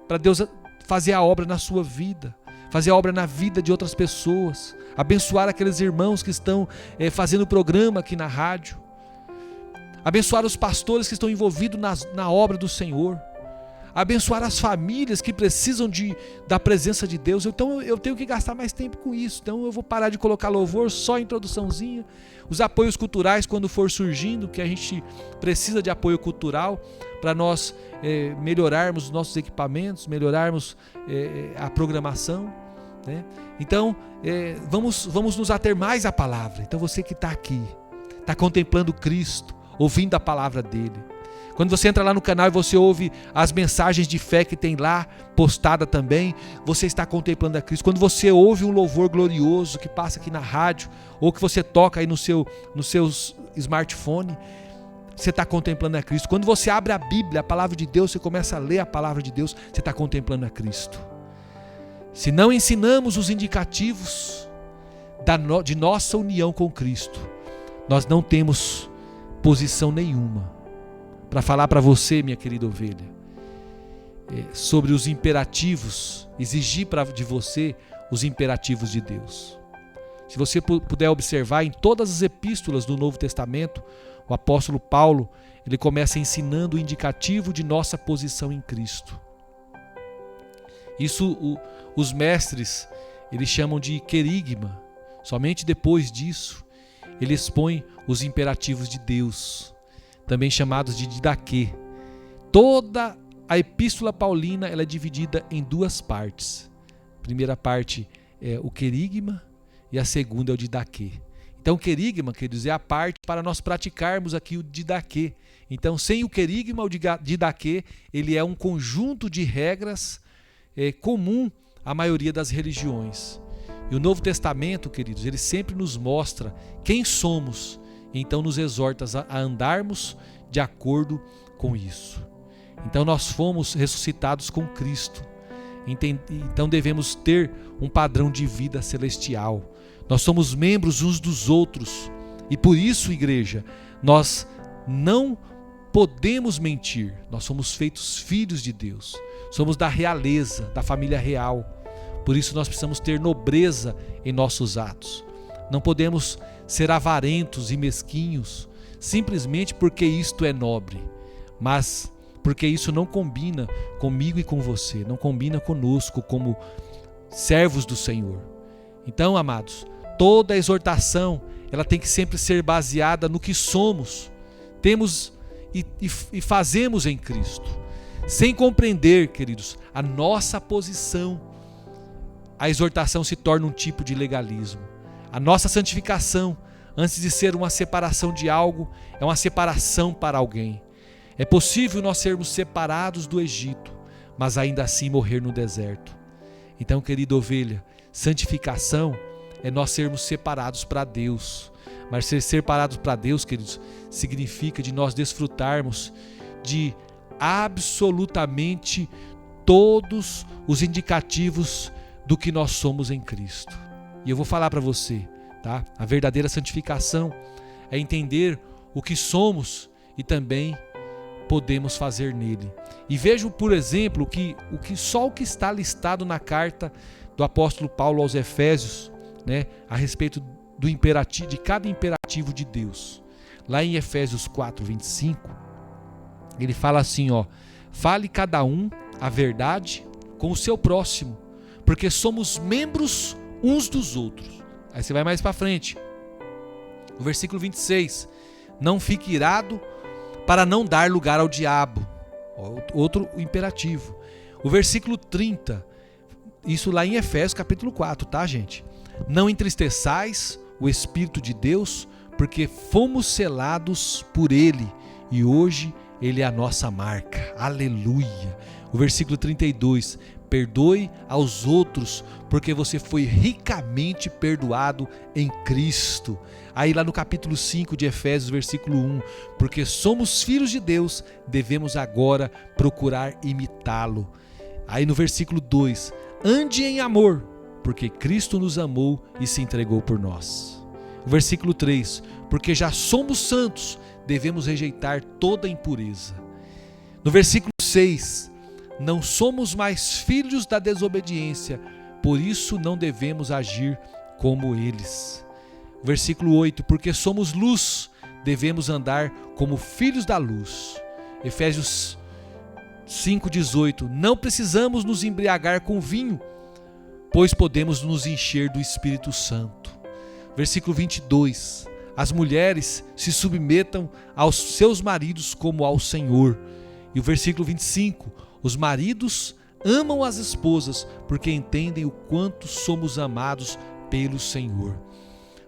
para Deus fazer a obra na sua vida, fazer a obra na vida de outras pessoas, abençoar aqueles irmãos que estão fazendo programa aqui na rádio. abençoar os pastores que estão envolvidos na obra do Senhor, abençoar as famílias que precisam da presença de Deus. Então eu tenho que gastar mais tempo com isso. Então eu vou parar de colocar louvor, só introduçãozinha. Os apoios culturais, quando for surgindo, que a gente precisa de apoio cultural para nós melhorarmos os nossos equipamentos, melhorarmos a programação, né? Então vamos nos ater mais à palavra. Então você que está aqui, está contemplando Cristo, ouvindo a palavra dele. Quando você entra lá no canal e você ouve as mensagens de fé que tem lá postada também, você está contemplando a Cristo. Quando você ouve um louvor glorioso que passa aqui na rádio, ou que você toca aí no seu smartphone, você está contemplando a Cristo. Quando você abre a Bíblia, a palavra de Deus, você começa a ler a palavra de Deus, você está contemplando a Cristo. Se não ensinamos os indicativos de nossa união com Cristo, nós não temos posição nenhuma para falar para você, minha querida ovelha, sobre os imperativos, exigir de você os imperativos de Deus. Se você puder observar em todas as epístolas do Novo Testamento, o apóstolo Paulo, ele começa ensinando o indicativo de nossa posição em Cristo. Isso os mestres, eles chamam de querigma. Somente depois disso, ele expõe os imperativos de Deus, também chamados de didaquê. Toda a epístola paulina ela é dividida em duas partes. A primeira parte é o querigma e a segunda é o didaquê. Então o querigma, quer dizer, é a parte para nós praticarmos aqui o didaquê. Então sem o querigma, o didaquê, ele é um conjunto de regras comum à maioria das religiões. E o Novo Testamento, queridos, ele sempre nos mostra quem somos, e então nos exorta a andarmos de acordo com isso. Então nós fomos ressuscitados com Cristo, então devemos ter um padrão de vida celestial. Nós somos membros uns dos outros, e por isso, igreja, nós não podemos mentir. Nós somos feitos filhos de Deus, somos da realeza, da família real. Por isso nós precisamos ter nobreza em nossos atos. Não podemos ser avarentos e mesquinhos simplesmente porque isto é nobre, mas porque isso não combina comigo e com você, não combina conosco como servos do Senhor. Então, amados, toda a exortação ela tem que sempre ser baseada no que somos, temos e fazemos em Cristo. Sem compreender, queridos, a nossa posição, a exortação se torna um tipo de legalismo. A nossa santificação, antes de ser uma separação de algo, é uma separação para alguém. É possível nós sermos separados do Egito, mas ainda assim morrer no deserto. Então, querida ovelha, santificação é nós sermos separados para Deus. Mas ser separados para Deus, queridos, significa de nós desfrutarmos de absolutamente todos os indicativos do que nós somos em Cristo. E eu vou falar para você, tá? A verdadeira santificação é entender o que somos e também podemos fazer nele. E vejo, por exemplo, que só o que está listado na carta do apóstolo Paulo aos Efésios, né, a respeito do imperativo, de cada imperativo de Deus. Lá em Efésios 4:25, ele fala assim, fale cada um a verdade com o seu próximo, porque somos membros uns dos outros. Aí você vai mais para frente. O versículo 26. Não fique irado para não dar lugar ao diabo. Outro imperativo. O versículo 30. Isso lá em Efésios capítulo 4, tá, gente? Não entristeçais o Espírito de Deus, porque fomos selados por Ele e hoje Ele é a nossa marca. Aleluia. O versículo 32. Perdoe aos outros, porque você foi ricamente perdoado em Cristo. Aí lá no capítulo 5 de Efésios, versículo 1, porque somos filhos de Deus, devemos agora procurar imitá-lo. Aí no versículo 2, ande em amor, porque Cristo nos amou e se entregou por nós. O versículo 3, porque já somos santos, devemos rejeitar toda impureza. No versículo 6, não somos mais filhos da desobediência, por isso não devemos agir como eles. Versículo 8, porque somos luz, devemos andar como filhos da luz. Efésios 5,18. Não precisamos nos embriagar com vinho, pois podemos nos encher do Espírito Santo. Versículo 22. As mulheres se submetam aos seus maridos como ao Senhor. E o versículo 25. Os maridos amam as esposas porque entendem o quanto somos amados pelo Senhor.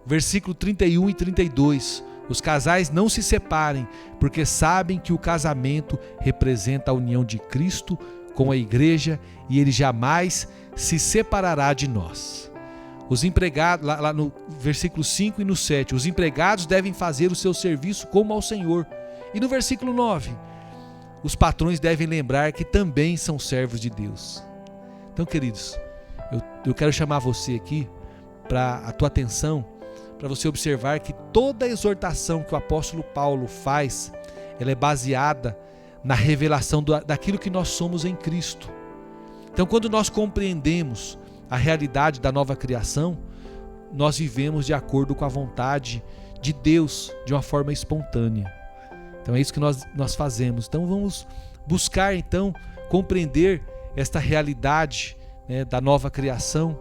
Versículo 31 e 32. Os casais não se separem porque sabem que o casamento representa a união de Cristo com a igreja e ele jamais se separará de nós. Os empregados, lá no versículo 5 e no 7, os empregados devem fazer o seu serviço como ao Senhor. E no versículo 9, os patrões devem lembrar que também são servos de Deus. Então, queridos, eu quero chamar você aqui para a tua atenção, para você observar que toda a exortação que o apóstolo Paulo faz, ela é baseada na revelação daquilo que nós somos em Cristo. Então, quando nós compreendemos a realidade da nova criação, nós vivemos de acordo com a vontade de Deus, de uma forma espontânea. Então é isso que nós fazemos. Então vamos buscar então compreender esta realidade, né, da nova criação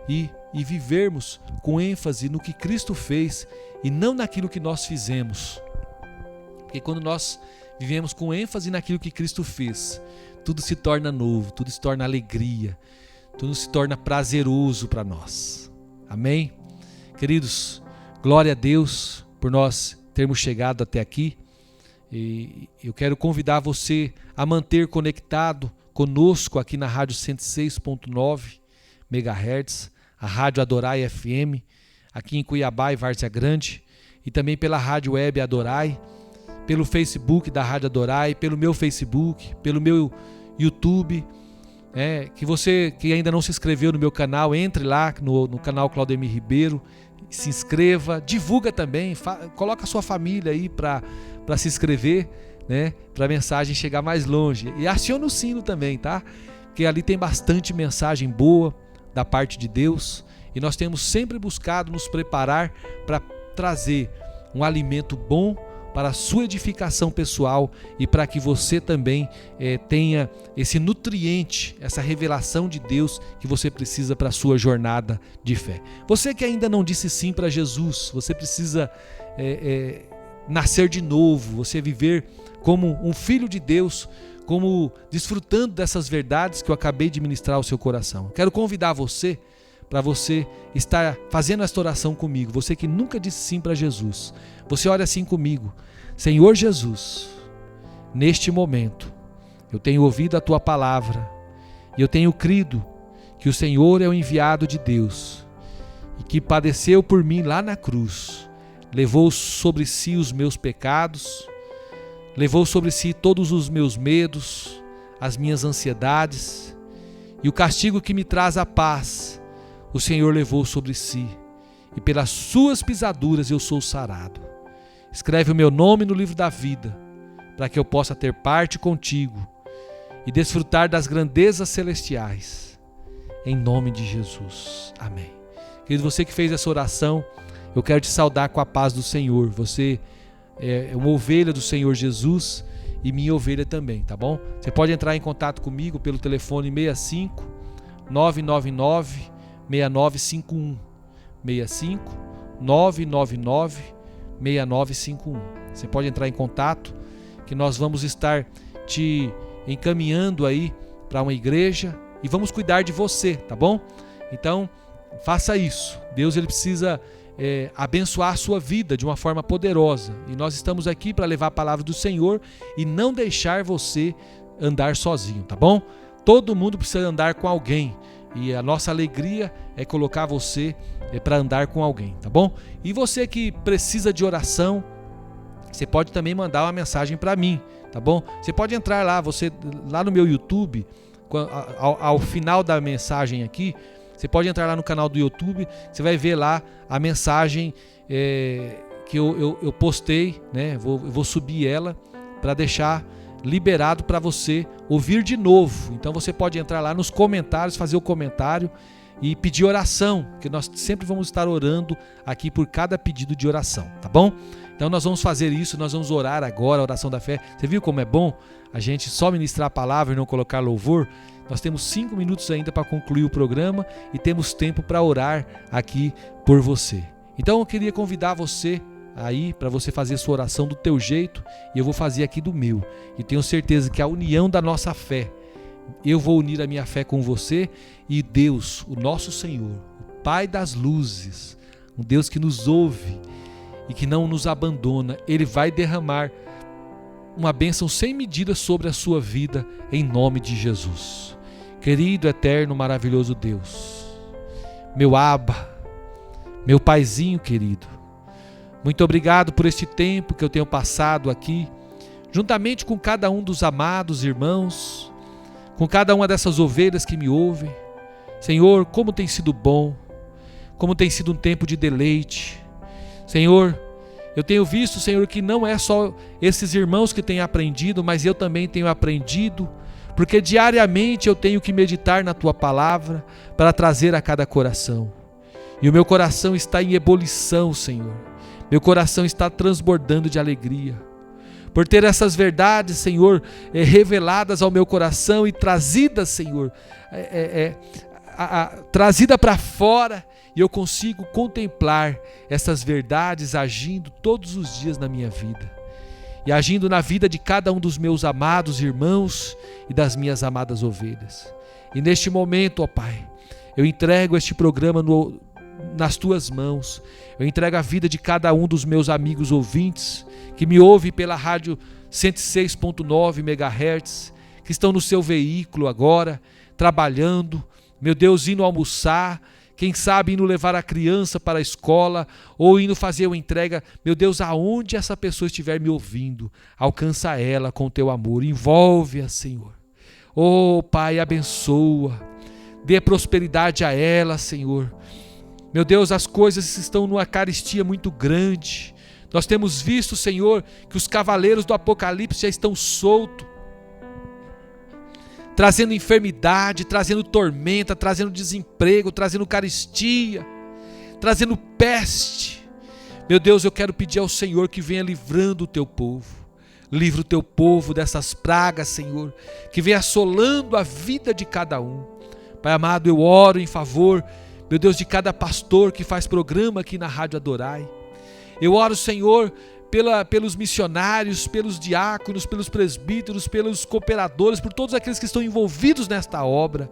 e vivermos com ênfase no que Cristo fez e não naquilo que nós fizemos. Porque quando nós vivemos com ênfase naquilo que Cristo fez, tudo se torna novo, tudo se torna alegria, tudo se torna prazeroso para nós. Amém? Queridos, glória a Deus por nós termos chegado até aqui. E eu quero convidar você a manter conectado conosco aqui na Rádio 106.9 MHz, a Rádio Adorai FM, aqui em Cuiabá e Várzea Grande, e também pela Rádio Web Adorai, pelo Facebook da Rádio Adorai, pelo meu Facebook, pelo meu YouTube. Que você que ainda não se inscreveu no meu canal, entre lá no canal Claudemir Ribeiro, se inscreva, divulga também, coloca a sua família aí para se inscrever, né, para a mensagem chegar mais longe. E aciona o sino também, tá? Porque ali tem bastante mensagem boa da parte de Deus e nós temos sempre buscado nos preparar para trazer um alimento bom para a sua edificação pessoal e para que você também tenha esse nutriente, essa revelação de Deus que você precisa para a sua jornada de fé. Você que ainda não disse sim para Jesus, você precisa nascer de novo, você viver como um filho de Deus, como desfrutando dessas verdades que eu acabei de ministrar ao seu coração. Quero convidar você para você estar fazendo esta oração comigo. Você que nunca disse sim para Jesus, você ora assim comigo: Senhor Jesus, neste momento eu tenho ouvido a Tua palavra e eu tenho crido que o Senhor é o enviado de Deus e que padeceu por mim lá na cruz, levou sobre si os meus pecados, levou sobre si todos os meus medos, as minhas ansiedades, e o castigo que me traz a paz o Senhor levou sobre si, e pelas suas pisaduras eu sou sarado. Escreve o meu nome no livro da vida, para que eu possa ter parte contigo e desfrutar das grandezas celestiais, em nome de Jesus. Amém. Querido, você que fez essa oração, eu quero te saudar com a paz do Senhor. Você é uma ovelha do Senhor Jesus e minha ovelha também, tá bom? Você pode entrar em contato comigo pelo telefone 65 999 6951 65 999 6951. Você pode entrar em contato que nós vamos estar te encaminhando aí para uma igreja e vamos cuidar de você, tá bom? Então, faça isso. Deus ele precisa abençoar a sua vida de uma forma poderosa. E nós estamos aqui para levar a palavra do Senhor e não deixar você andar sozinho, tá bom? Todo mundo precisa andar com alguém. E a nossa alegria é colocar você para andar com alguém, tá bom? E você que precisa de oração, você pode também mandar uma mensagem para mim, tá bom? Você pode entrar lá no meu YouTube, ao final da mensagem aqui, você pode entrar lá no canal do YouTube, você vai ver lá a mensagem que eu postei, né? Eu vou subir ela para deixar liberado para você ouvir de novo. Então você pode entrar lá nos comentários, fazer o comentário e pedir oração, porque nós sempre vamos estar orando aqui por cada pedido de oração, tá bom? Então nós vamos fazer isso, nós vamos orar agora a oração da fé. Você viu como é bom a gente só ministrar a palavra e não colocar louvor? Nós temos 5 minutos ainda para concluir o programa e temos tempo para orar aqui por você. Então eu queria convidar você aí para você fazer sua oração do teu jeito e eu vou fazer aqui do meu. E tenho certeza que a união da nossa fé, eu vou unir a minha fé com você e Deus, o nosso Senhor, o Pai das luzes, um Deus que nos ouve e que não nos abandona, Ele vai derramar uma bênção sem medida sobre a sua vida, em nome de Jesus. Querido, eterno, maravilhoso Deus, meu Abba, meu Paizinho querido, muito obrigado por este tempo que eu tenho passado aqui, juntamente com cada um dos amados irmãos, com cada uma dessas ovelhas que me ouvem. Senhor, como tem sido bom, como tem sido um tempo de deleite. Senhor, eu tenho visto, Senhor, que não é só esses irmãos que têm aprendido, mas eu também tenho aprendido, porque diariamente eu tenho que meditar na Tua palavra para trazer a cada coração. E o meu coração está em ebulição, Senhor. Meu coração está transbordando de alegria. Por ter essas verdades, Senhor, reveladas ao meu coração e trazidas, Senhor, trazida para fora, e eu consigo contemplar essas verdades agindo todos os dias na minha vida e agindo na vida de cada um dos meus amados irmãos e das minhas amadas ovelhas. E neste momento, ó Pai, eu entrego este programa nas Tuas mãos. Eu entrego a vida de cada um dos meus amigos ouvintes que me ouvem pela rádio 106.9 MHz, que estão no seu veículo agora, trabalhando, meu Deus, indo almoçar, quem sabe indo levar a criança para a escola ou indo fazer uma entrega. Meu Deus, aonde essa pessoa estiver me ouvindo, alcança ela com Teu amor, envolve-a, Senhor. Oh Pai, abençoa, dê prosperidade a ela, Senhor. Meu Deus, as coisas estão numa carestia muito grande. Nós temos visto, Senhor, que os cavaleiros do Apocalipse já estão soltos, trazendo enfermidade, trazendo tormenta, trazendo desemprego, trazendo carestia, trazendo peste. Meu Deus, eu quero pedir ao Senhor que venha livrando o Teu povo. Livra o Teu povo dessas pragas, Senhor, que venha assolando a vida de cada um. Pai amado, eu oro em favor, meu Deus, de cada pastor que faz programa aqui na Rádio Adorai. Eu oro, Senhor, pelos missionários, pelos diáconos, pelos presbíteros, pelos cooperadores, por todos aqueles que estão envolvidos nesta obra.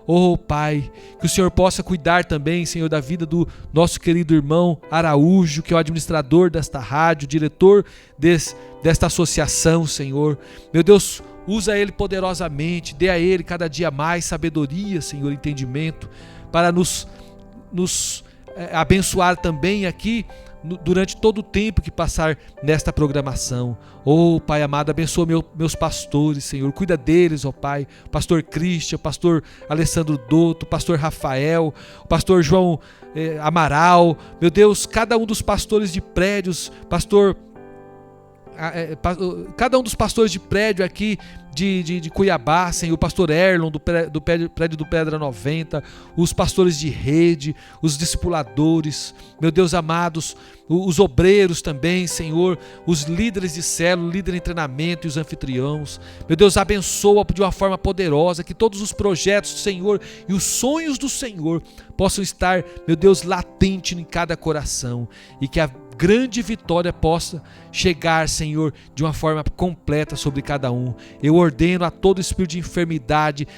Oh Pai, que o Senhor possa cuidar também, Senhor, da vida do nosso querido irmão Araújo, que é o administrador desta rádio, diretor desta associação, Senhor. Meu Deus, usa ele poderosamente, dê a ele cada dia mais sabedoria, Senhor, entendimento, para nos abençoar também aqui durante todo o tempo que passar nesta programação. Oh Pai amado, abençoa meus pastores, Senhor, cuida deles, ó Pai, o pastor Cristian, o pastor Alessandro Dotto, o pastor Rafael, o pastor João Amaral, meu Deus, cada um dos pastores de prédios, cada um dos pastores de prédio aqui de Cuiabá, Senhor, o pastor Erlon do prédio do Pedra 90, os pastores de rede, os discipuladores, meu Deus amados, os obreiros também, Senhor, os líderes de célula, líder em treinamento e os anfitriãos. Meu Deus, abençoa de uma forma poderosa, que todos os projetos do Senhor e os sonhos do Senhor possam estar, meu Deus, latente em cada coração, e que a grande vitória possa chegar, Senhor, de uma forma completa sobre cada um. Eu ordeno a todo espírito de enfermidade,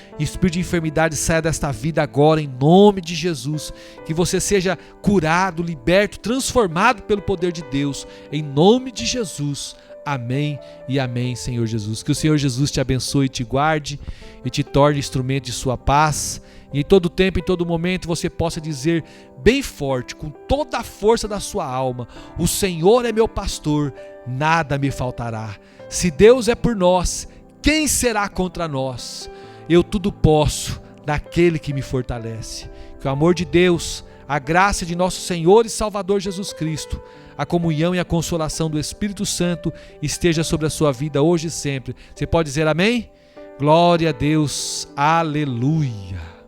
saia desta vida agora, em nome de Jesus. Que você seja curado, liberto, transformado pelo poder de Deus, em nome de Jesus. Amém e amém, Senhor Jesus. Que o Senhor Jesus te abençoe e te guarde e te torne instrumento de sua paz. E em todo tempo, em todo momento, você possa dizer bem forte, com toda a força da sua alma: o Senhor é meu pastor, nada me faltará. Se Deus é por nós, quem será contra nós? Eu tudo posso naquele que me fortalece. Que o amor de Deus, a graça de nosso Senhor e Salvador Jesus Cristo, a comunhão e a consolação do Espírito Santo esteja sobre a sua vida hoje e sempre. Você pode dizer amém? Glória a Deus, aleluia.